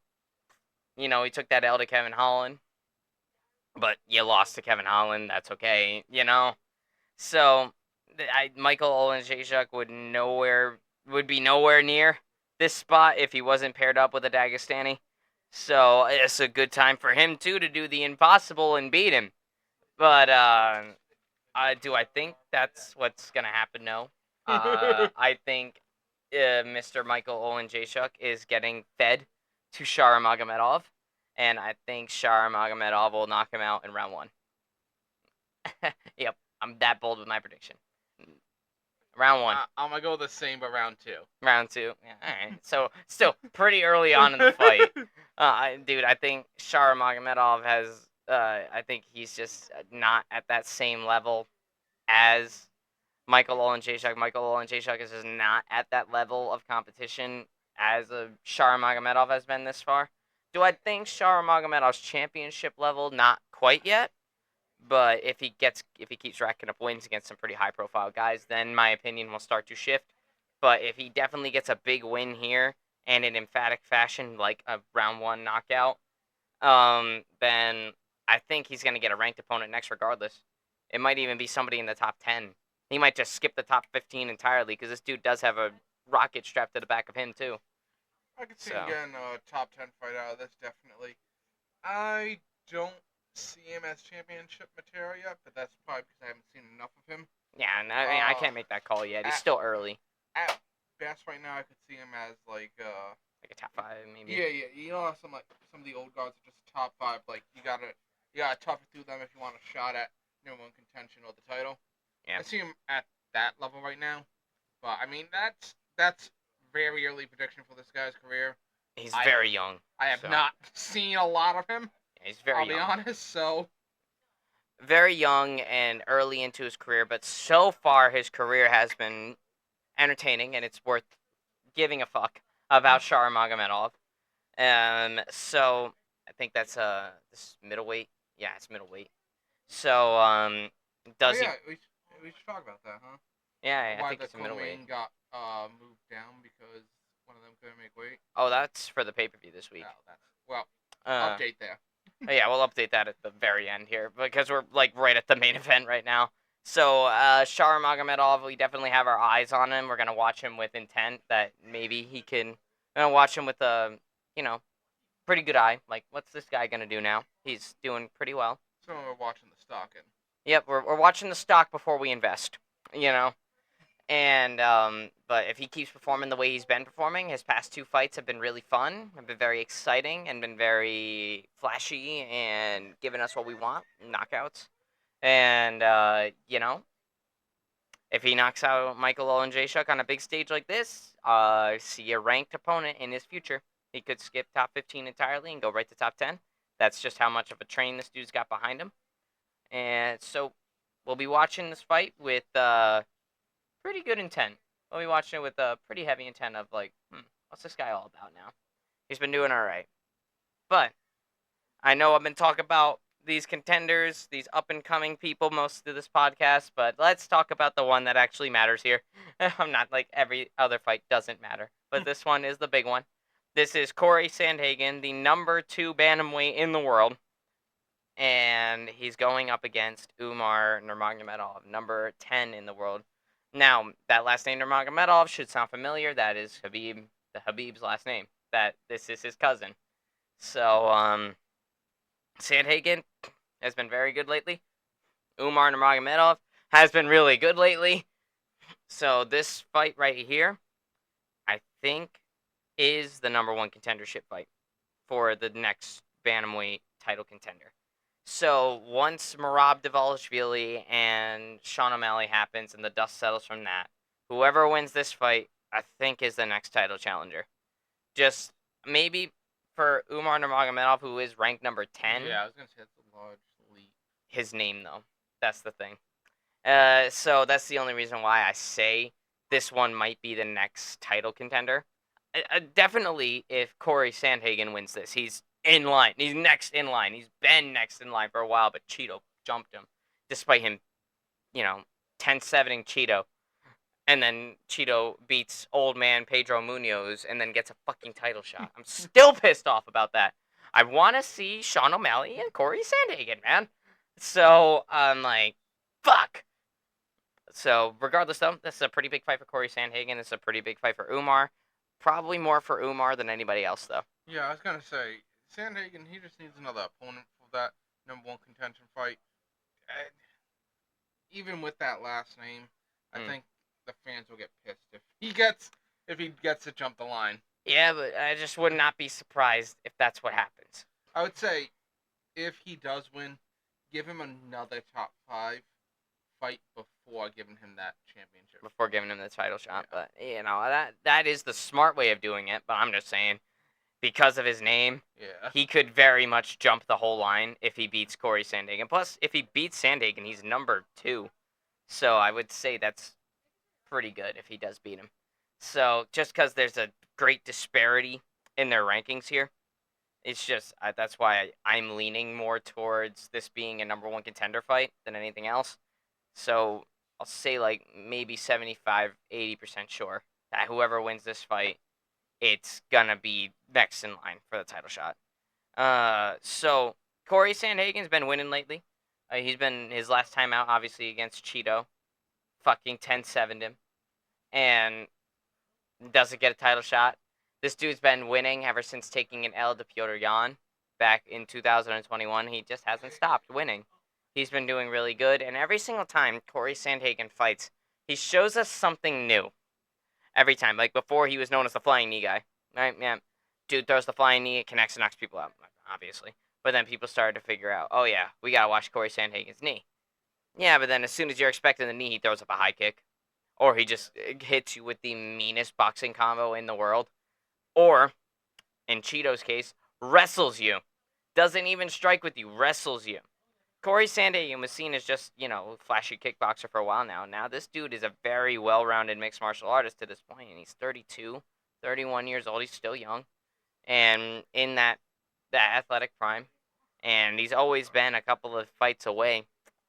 he took that L to Kevin Holland. But you lost to Kevin Holland. That's okay, So, Michael Oleksiejczuk would be nowhere near this spot if he wasn't paired up with a Dagestani. So it's a good time for him, too, to do the impossible and beat him. But do I think that's what's going to happen? No. I think Mr. Michael Oleksiejczuk is getting fed to Nurmagomedov, and I think Nurmagomedov will knock him out in round 1. Yep, I'm that bold with my prediction. Round 1. I'm going to go the same, but round 2. Round 2. Yeah, all right. So, still pretty early on in the fight. Dude, I think Nurmagomedov has... I think he's just not at that same level as Michael Oleksiejczuk. Michael Oleksiejczuk is just not at that level of competition as Nurmagomedov has been this far. Do I think Nurmagomedov's championship level? Not quite yet. But if he keeps racking up wins against some pretty high-profile guys, then my opinion will start to shift. But if he definitely gets a big win here and in emphatic fashion, like a round 1 knockout, then I think he's going to get a ranked opponent next regardless. It might even be somebody in the top 10. He might just skip the top 15 entirely because this dude does have a rocket strapped to the back of him, too. I could see him getting a top 10 fight out of this, definitely. I don't see him as championship material yet, but that's probably because I haven't seen enough of him. Yeah, and I can't make that call yet. He's still early. At best, right now, I could see him as like a top 5, maybe. Yeah. You know, some of the old guards are just top 5. Like you gotta tough it through them if you want a shot at number 1 contention or the title. Yeah. I see him at that level right now, but I mean that's very early prediction for this guy's career. He's very young. I have not seen a lot of him. He's very young. I'll be honest, so. Very young and early into his career, but so far his career has been entertaining, and it's worth giving a fuck about Nurmagomedov. So I think that's this is middleweight. Yeah, it's middleweight. So does he? We should talk about that, huh? Yeah, I Why think the it's a middleweight. got moved down because one of them couldn't make weight. Oh, that's for the pay-per-view this week. Update there. Yeah, we'll update that at the very end here because we're like right at the main event right now. So, Nurmagomedov, we definitely have our eyes on him. We're gonna watch him with intent that maybe he can. We're gonna watch him with a, you know, pretty good eye. Like, what's this guy gonna do now? He's doing pretty well. So we're watching the stock and Yep, we're watching the stock before we invest. You know, and but if he keeps performing the way he's been performing, his past 2 fights have been really fun, have been very exciting, and been very flashy and giving us what we want, knockouts. And if he knocks out Michael Olenjashuk on a big stage like this, see a ranked opponent in his future. He could skip top 15 entirely and go right to top 10. That's just how much of a train this dude's got behind him. And so we'll be watching this fight with pretty good intent. We'll be watching it with a pretty heavy intent of like, what's this guy all about now? He's been doing all right. But I know I've been talking about these contenders, these up and coming people most of this podcast, but let's talk about the one that actually matters here. I'm not like every other fight doesn't matter, but this one is the big one. This is Corey Sandhagen, the number 2 bantamweight in the world, and he's going up against Umar Nurmagomedov, number 10 in the world. Now, that last name Nurmagomedov should sound familiar. That is Habib's last name. That this is his cousin. So, Sandhagen has been very good lately. Umar Nurmagomedov has been really good lately. So this fight right here, I think, is the number 1 contendership fight for the next bantamweight title contender. So once Merab Dvalishvili and Sean O'Malley happens and the dust settles from that, whoever wins this fight, I think, is the next title challenger. Just maybe for Umar Nurmagomedov, who is ranked number 10. Yeah, I was gonna say it's a large leap. His name, though. That's the thing. So that's the only reason why I say this one might be the next title contender. Definitely, if Corey Sandhagen wins this, he's in line. He's next in line. He's been next in line for a while, but Cheeto jumped him, despite him, 10-7ing Cheeto. And then Cheeto beats old man Pedro Munoz and then gets a fucking title shot. I'm still pissed off about that. I want to see Sean O'Malley and Corey Sandhagen, man. So I'm like, fuck. So regardless, though, this is a pretty big fight for Corey Sandhagen. It's a pretty big fight for Umar. Probably more for Umar than anybody else, though. Yeah, I was gonna say Sandhagen. He just needs another opponent for that number 1 contention fight. And even with that last name, I think the fans will get pissed if he gets to jump the line. Yeah, but I just would not be surprised if that's what happens. I would say if he does win, give him another top 5 fight before giving him that championship. Before giving him the title shot, Yeah. but that is the smart way of doing it. But I'm just saying, because of his name, Yeah. he could very much jump the whole line if he beats Corey Sandhagen. Plus, if he beats Sandhagen, he's number 2. So I would say that's pretty good if he does beat him. So just because there's a great disparity in their rankings here, it's just that's why I'm leaning more towards this being a number 1 contender fight than anything else. So I'll say like maybe 75, 80% sure that whoever wins this fight, it's gonna be next in line for the title shot. So Corey Sandhagen's been winning lately. He's been his last time out, obviously, against Cheeto. Fucking 10-7'd him. And doesn't get a title shot. This dude's been winning ever since taking an L to Petr Yan back in 2021. He just hasn't stopped winning. He's been doing really good. And every single time Corey Sandhagen fights, he shows us something new. Every time. Like before, he was known as the flying knee guy. Right? Yeah. Dude throws the flying knee, it connects and knocks people out, obviously. But then people started to figure out, oh yeah, we gotta watch Corey Sandhagen's knee. Yeah, but then as soon as you're expecting the knee, he throws up a high kick. Or he just hits you with the meanest boxing combo in the world. Or, in Cheeto's case, wrestles you. Doesn't even strike with you, wrestles you. Corey Sandhagen was seen as just, flashy kickboxer for a while now. Now this dude is a very well-rounded mixed martial artist to this point, and he's 32, 31 years old. He's still young. And in that athletic prime. And he's always been a couple of fights away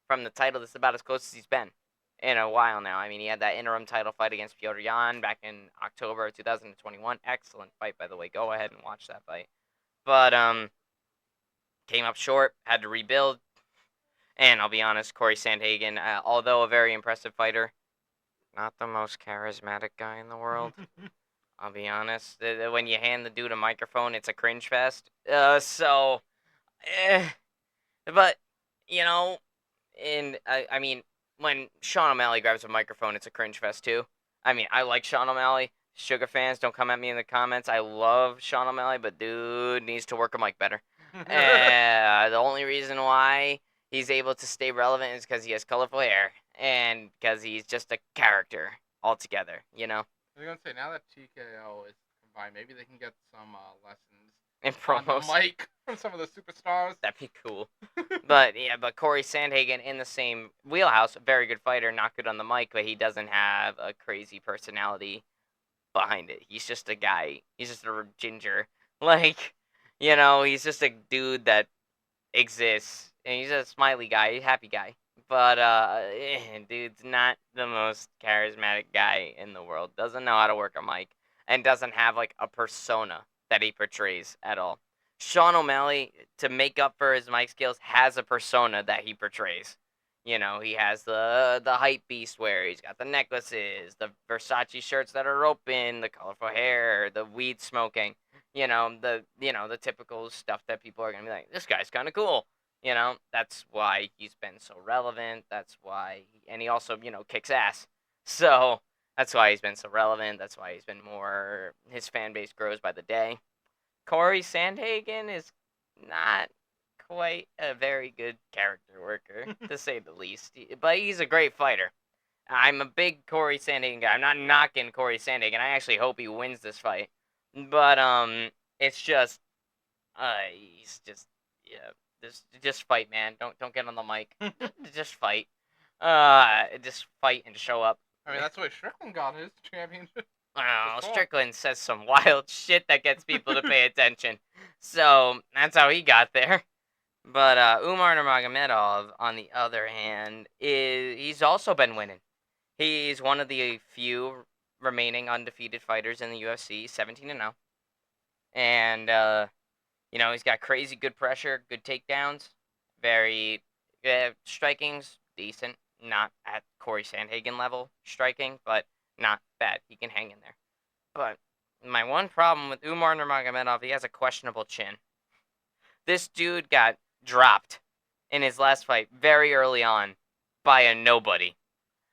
from the title. This is about as close as he's been in a while now. I mean, he had that interim title fight against Petr Yan back in October 2021. Excellent fight, by the way. Go ahead and watch that fight. But came up short, had to rebuild. And I'll be honest, Corey Sandhagen, although a very impressive fighter, not the most charismatic guy in the world. I'll be honest. When you hand the dude a microphone, it's a cringe fest. But you know, and I mean, when Sean O'Malley grabs a microphone, it's a cringe fest too. I mean, I like Sean O'Malley. Sugar fans, don't come at me in the comments. I love Sean O'Malley, but dude needs to work a mic better. The only reason why he's able to stay relevant is because he has colorful hair and because he's just a character altogether. You know, I was gonna say, now that TKO is combined, maybe they can get some lessons in on the promos. mic from some of the superstars. That'd be cool. But Corey Sandhagen in the same wheelhouse, very good fighter, not good on the mic, but he doesn't have a crazy personality behind it. He's just a guy. He's just a ginger. Like, he's just a dude that exists. And he's a smiley guy, happy guy. But dude's not the most charismatic guy in the world. Doesn't know how to work a mic and doesn't have like a persona that he portrays at all. Sean O'Malley, to make up for his mic skills, has a persona that he portrays. He has the hype beast wear. He's got the necklaces, the Versace shirts that are open, the colorful hair, the weed smoking. The typical stuff that people are gonna be like, this guy's kind of cool. That's why he's been so relevant. That's why, and he also kicks ass. So that's why he's been so relevant. That's why he's been more. His fan base grows by the day. Corey Sandhagen is not quite a very good character worker, to say the least. But he's a great fighter. I'm a big Corey Sandhagen guy. I'm not knocking Corey Sandhagen. I actually hope he wins this fight. But it's just, he's just, just fight, man. Don't get on the mic. Just fight. Just fight and show up. I mean, that's why Strickland got his championship. Oh, Before. Strickland says some wild shit that gets people to pay attention. So that's how he got there. But Umar Nurmagomedov, on the other hand, he's also been winning. He's one of the few remaining undefeated fighters in the UFC, 17-0. And he's got crazy good pressure, good takedowns, very striking's decent, not at Corey Sandhagen level striking, but not bad. He can hang in there. But my one problem with Umar Nurmagomedov, he has a questionable chin. This dude got dropped in his last fight very early on by a nobody.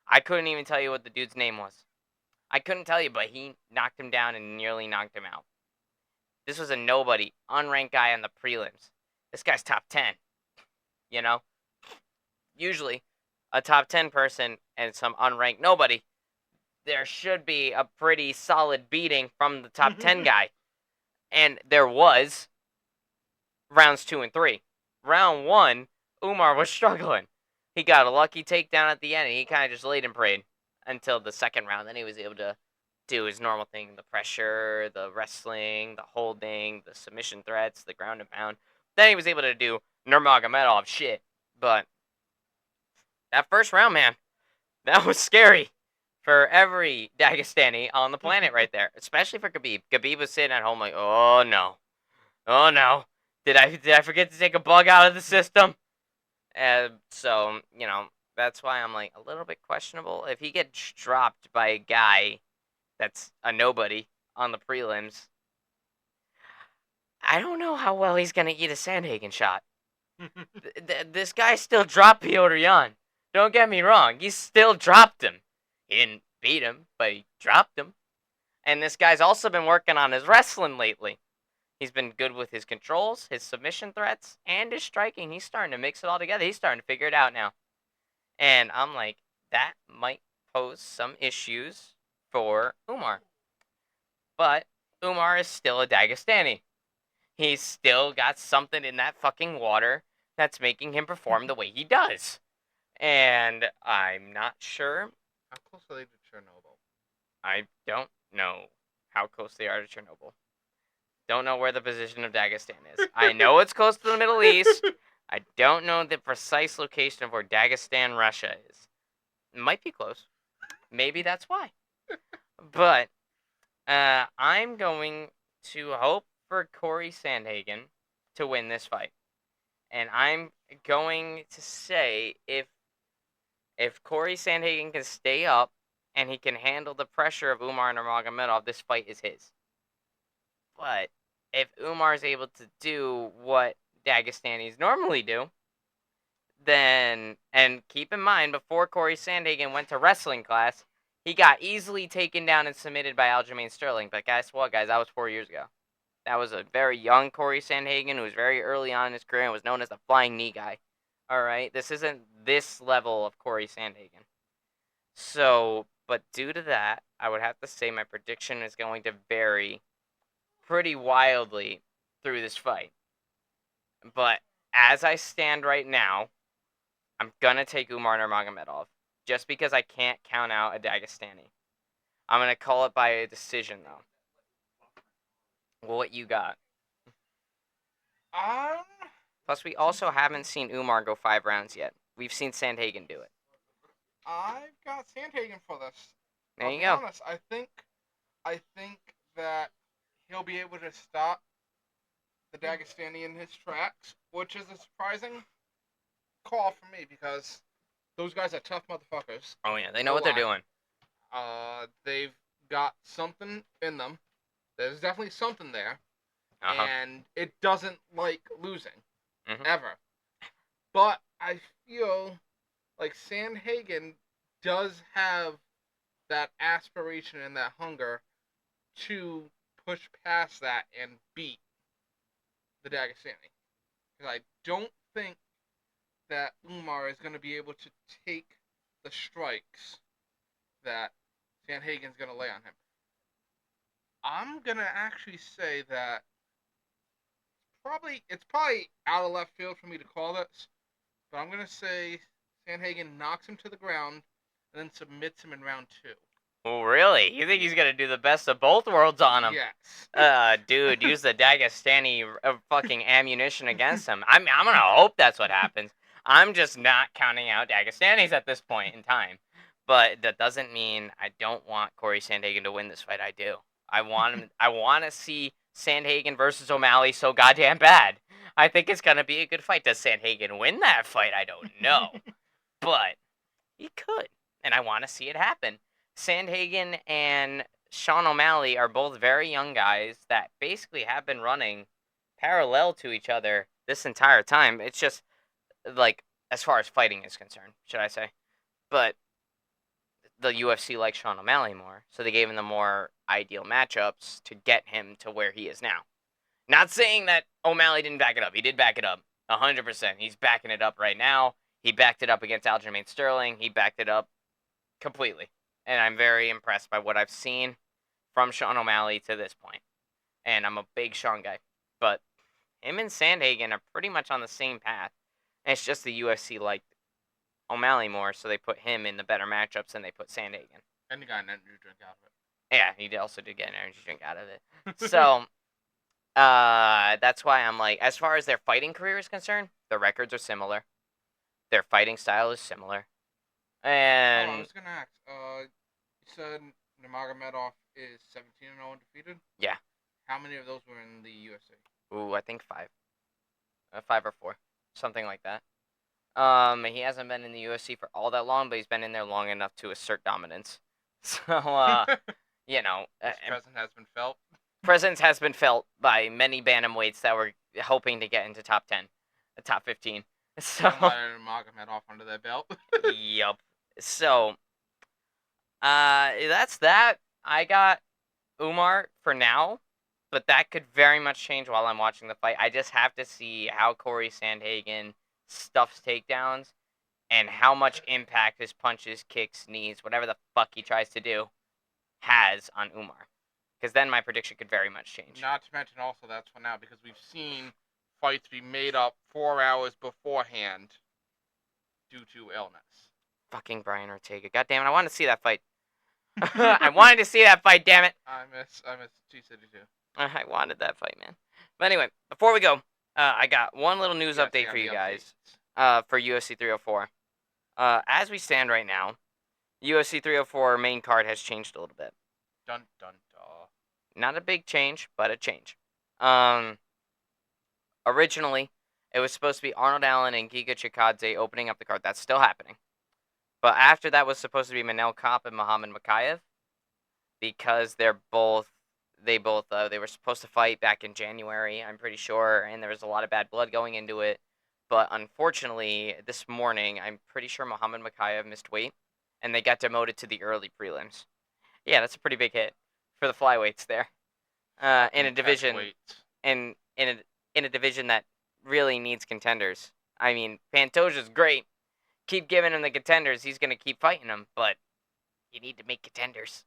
I couldn't even tell you what the dude's name was. I couldn't tell you, but he knocked him down and nearly knocked him out. This was a nobody, unranked guy on the prelims. This guy's top 10. Usually, a top 10 person and some unranked nobody, there should be a pretty solid beating from the top 10 guy. And there was rounds 2 and 3. Round 1, Umar was struggling. He got a lucky takedown at the end, and he kind of just laid and prayed until the second round. Then he was able to do his normal thing, the pressure, the wrestling, the holding, the submission threats, the ground and pound. Then he was able to do Nurmagomedov shit. But that first round, man, that was scary for every Dagestani on the planet right there, especially for Khabib. Khabib was sitting at home like, oh no. Did I forget to take a bug out of the system? So, that's why I'm like a little bit questionable. If he gets dropped by a guy that's a nobody on the prelims, I don't know how well he's going to eat a Sandhagen shot. This guy still dropped Petr Yan. Don't get me wrong. He still dropped him. He didn't beat him, but he dropped him. And this guy's also been working on his wrestling lately. He's been good with his controls, his submission threats, and his striking. He's starting to mix it all together. He's starting to figure it out now. And I'm like, that might pose some issues for Umar. But Umar is still a Dagestani. He's still got something in that fucking water that's making him perform the way he does. And I'm not sure. How close are they to Chernobyl? I don't know how close they are to Chernobyl. Don't know where the position of Dagestan is. I know it's close to the Middle East. I don't know the precise location of where Dagestan, Russia is. It might be close. Maybe that's why. But I'm going to hope for Corey Sandhagen to win this fight. And I'm going to say if Corey Sandhagen can stay up and he can handle the pressure of Umar Nurmagomedov, this fight is his. But if Umar is able to do what Dagestanis normally do, then, and keep in mind, before Corey Sandhagen went to wrestling class, he got easily taken down and submitted by Aljamain Sterling. But guess what, guys? That was 4 years ago. That was a very young Corey Sandhagen who was very early on in his career and was known as the flying knee guy. All right? This isn't this level of Corey Sandhagen. So, but due to that, I would have to say my prediction is going to vary pretty wildly through this fight. But as I stand right now, I'm going to take Umar Nurmagomedov just because I can't count out a Dagestani. I'm going to call it by a decision, though. Well, what you got? Plus, we also haven't seen Umar go 5 rounds yet. We've seen Sandhagen do it. I've got Sandhagen for this. There I'll you be go. honest, I think that he'll be able to stop the Dagestani in his tracks, which is a surprising call for me because those guys are tough motherfuckers. Oh, yeah. They know what they're doing. They've got something in them. There's definitely something there. Uh-huh. And it doesn't like losing. Mhm. Ever. But I feel like Sandhagen does have that aspiration and that hunger to push past that and beat the Dagestani. Because I don't think that Umar is going to be able to take the strikes that Sandhagen's going to lay on him. I'm going to actually say that it's probably out of left field for me to call this, but I'm going to say Sandhagen knocks him to the ground and then submits him in round 2. Oh, really? You think he's going to do the best of both worlds on him? Yes. Dude, use the Dagestani fucking ammunition against him. I'm going to hope that's what happens. I'm just not counting out Dagestanis at this point in time. But that doesn't mean I don't want Corey Sandhagen to win this fight. I do. I want him. I want to see Sandhagen versus O'Malley so goddamn bad. I think it's going to be a good fight. Does Sandhagen win that fight? I don't know. But he could. And I want to see it happen. Sandhagen and Sean O'Malley are both very young guys that basically have been running parallel to each other this entire time. It's just, like, as far as fighting is concerned, should I say. But the UFC likes Sean O'Malley more, so they gave him the more ideal matchups to get him to where he is now. Not saying that O'Malley didn't back it up. He did back it up 100%. He's backing it up right now. He backed it up against Aljamain Sterling. He backed it up completely. And I'm very impressed by what I've seen from Sean O'Malley to this point. And I'm a big Sean guy. But him and Sandhagen are pretty much on the same path. And it's just the UFC liked O'Malley more, so they put him in the better matchups than they put Sandhagen. And he got an energy drink out of it. Yeah, he also did get an energy drink out of it. So, that's why I'm like, as far as their fighting career is concerned, their records are similar. Their fighting style is similar. And I was going to ask, you said Nurmagomedov is 17-0 undefeated? Yeah. How many of those were in the UFC? Ooh, I think 5. 5 or 4. Something like that. He hasn't been in the UFC for all that long, but he's been in there long enough to assert dominance. So, you know. His presence has been felt. Presence has been felt by many bantamweights that were hoping to get into top 10, top 15. So, Nurmagomedov under their belt. Yup. So, that's that. I got Umar for now, but that could very much change while I'm watching the fight. I just have to see how Corey Sandhagen stuffs takedowns and how much impact his punches, kicks, knees, whatever the fuck he tries to do, has on Umar. Because then my prediction could very much change. Not to mention also that's for now, because we've seen fights be made up 4 hours beforehand due to illness. Fucking Brian Ortega. God damn it, I wanted to see that fight. I wanted to see that fight, damn it. I miss G-City too. I wanted that fight, man. But anyway, before we go, I got one little news update for you guys for UFC 304. As we stand right now, UFC 304 main card has changed a little bit. Dun dun dun. Not a big change, but a change. Originally, It was supposed to be Arnold Allen and Giga Chikadze opening up the card. That's still happening. But after that was supposed to be Manel Kape and Muhammad Mokaev, because they were supposed to fight back in January, I'm pretty sure, and there was a lot of bad blood going into it. But unfortunately, this morning, I'm pretty sure Muhammad Mokaev missed weight, and they got demoted to the early prelims. Yeah, that's a pretty big hit for the flyweights there. In a division, in a division that really needs contenders. I mean, Pantoja's great. Keep giving him the contenders. He's gonna keep fighting them, but you need to make contenders.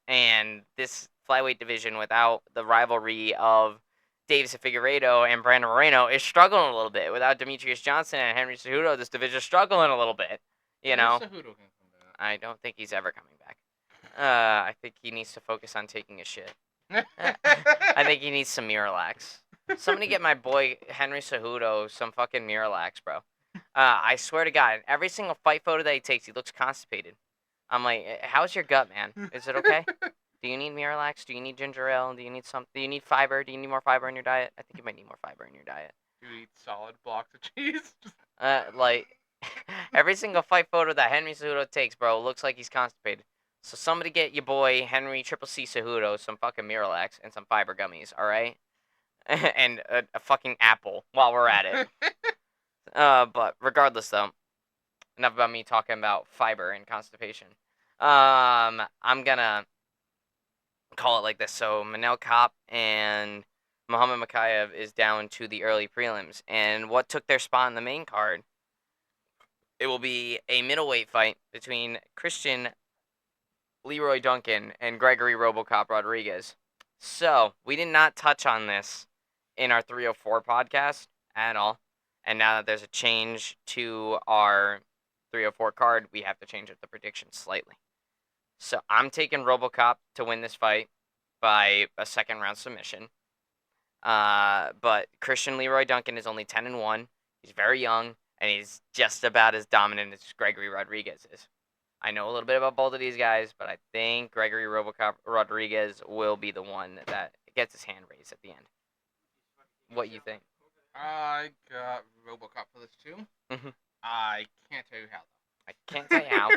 And this flyweight division, without the rivalry of Davis and Figueiredo and Brandon Moreno, is struggling a little bit. Without Demetrius Johnson and Henry Cejudo, this division is struggling a little bit. You know, I don't think he's ever coming back. I think he needs to focus on taking a shit. I think he needs some Miralax. Somebody get my boy Henry Cejudo some fucking Miralax, bro. I swear to God, every single fight photo that he takes, he looks constipated. I'm like, how's your gut, man? Is it okay? Do you need Miralax? Do you need ginger ale? Do you need fiber? Do you need more fiber in your diet? I think you might need more fiber in your diet. Do you eat solid blocks of cheese? Like, every single fight photo that Henry Cejudo takes, bro, looks like he's constipated. So somebody get your boy Henry Triple C Cejudo some fucking Miralax and some fiber gummies, all right? And a fucking apple while we're at it. But regardless, though, enough about me talking about fiber and constipation. I'm gonna call it like this. So Manel Kape and Muhammad Mokaev is down to the early prelims, and what took their spot in the main card? It will be a middleweight fight between Christian Leroy Duncan and Gregory RoboCop Rodriguez. So we did not touch on this in our 304 podcast at all. And now that there's a change to our 304 card, we have to change up the prediction slightly. So I'm taking RoboCop to win this fight by a second round submission. But Christian Leroy Duncan is only 10-1. He's very young, and he's just about as dominant as Gregory Rodriguez is. I know a little bit about both of these guys, but I think Gregory RoboCop Rodriguez will be the one that gets his hand raised at the end. What you think? I got RoboCop for this too. Mhm. I can't tell you how though. I can't tell you how,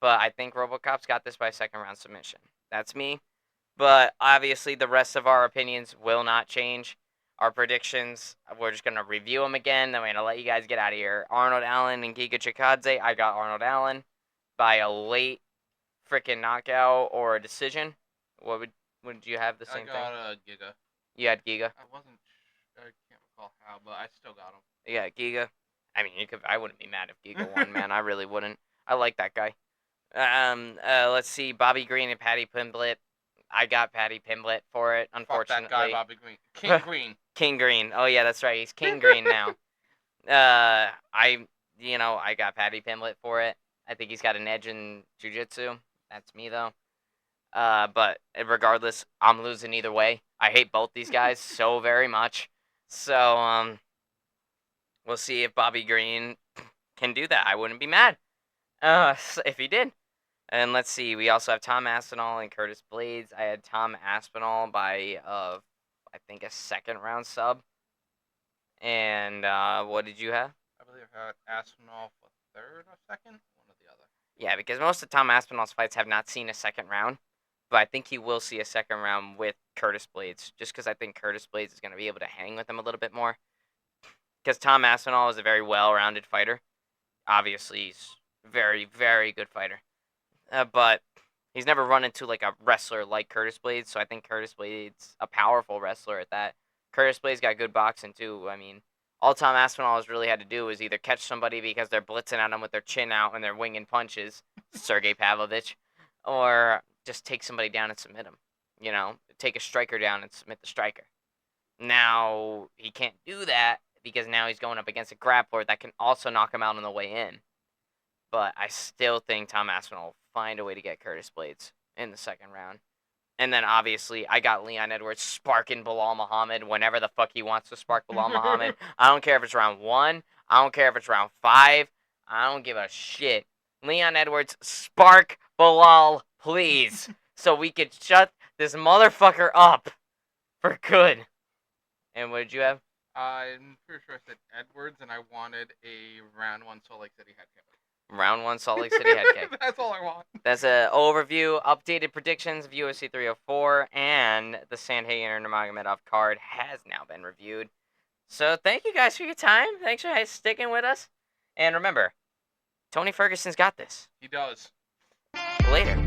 but I think RoboCop's got this by second round submission. That's me. But obviously, the rest of our opinions will not change. Our predictions, we're just going to review them again. Then we're going to let you guys get out of here. Arnold Allen and Giga Chikadze. I got Arnold Allen by a late freaking knockout or a decision. Would you have the same thing? I got Giga. You had Giga? I can't recall how, but I still got him. Yeah, Giga. I mean, I wouldn't be mad if Giga won, man. I really wouldn't. I like that guy. Let's see. Bobby Green and Patty Pimblett. I got Patty Pimblett for it, unfortunately. Fuck that guy, Bobby Green. King Green. King Green. Oh, yeah, that's right. He's King Green now. I got Patty Pimblett for it. I think he's got an edge in jiu-jitsu. That's me, though. But regardless, I'm losing either way. I hate both these guys so very much. So, we'll see if Bobby Green can do that. I wouldn't be mad if he did. And let's see, we also have Tom Aspinall and Curtis Blades. I had Tom Aspinall by, I think, a second round sub. And what did you have? I believe I had Aspinall for third or second, one or the other. Yeah, because most of Tom Aspinall's fights have not seen a second round. But I think he will see a second round with Curtis Blades, just because I think Curtis Blades is going to be able to hang with him a little bit more. Because Tom Aspinall is a very well-rounded fighter. Obviously, he's a very, very good fighter. But he's never run into like a wrestler like Curtis Blades, so I think Curtis Blades a powerful wrestler at that. Curtis Blades got good boxing too. I mean, all Tom Aspinall has really had to do is either catch somebody because they're blitzing at him with their chin out and they're winging punches, Sergey Pavlovich, or just take somebody down and submit him. You know, take a striker down and submit the striker. Now, he can't do that because now he's going up against a grappler that can also knock him out on the way in. But I still think Tom Aspinall will find a way to get Curtis Blades in the second round. And then, obviously, I got Leon Edwards sparking Bilal Muhammad whenever the fuck he wants to spark Bilal Muhammad. I don't care if it's round 1. I don't care if it's round 5. I don't give a shit. Leon Edwards, spark Bilal, please. So we could shut this motherfucker up for good. And what did you have? I'm pretty sure I said Edwards, and I wanted a round 1 Salt Lake City head kick. Round 1 Salt Lake City head kick. That's all I want. That's an overview, updated predictions of UFC 304, and the Sandhagen and Nurmagomedov card has now been reviewed. So thank you guys for your time. Thanks for sticking with us. And remember, Tony Ferguson's got this. He does. Later.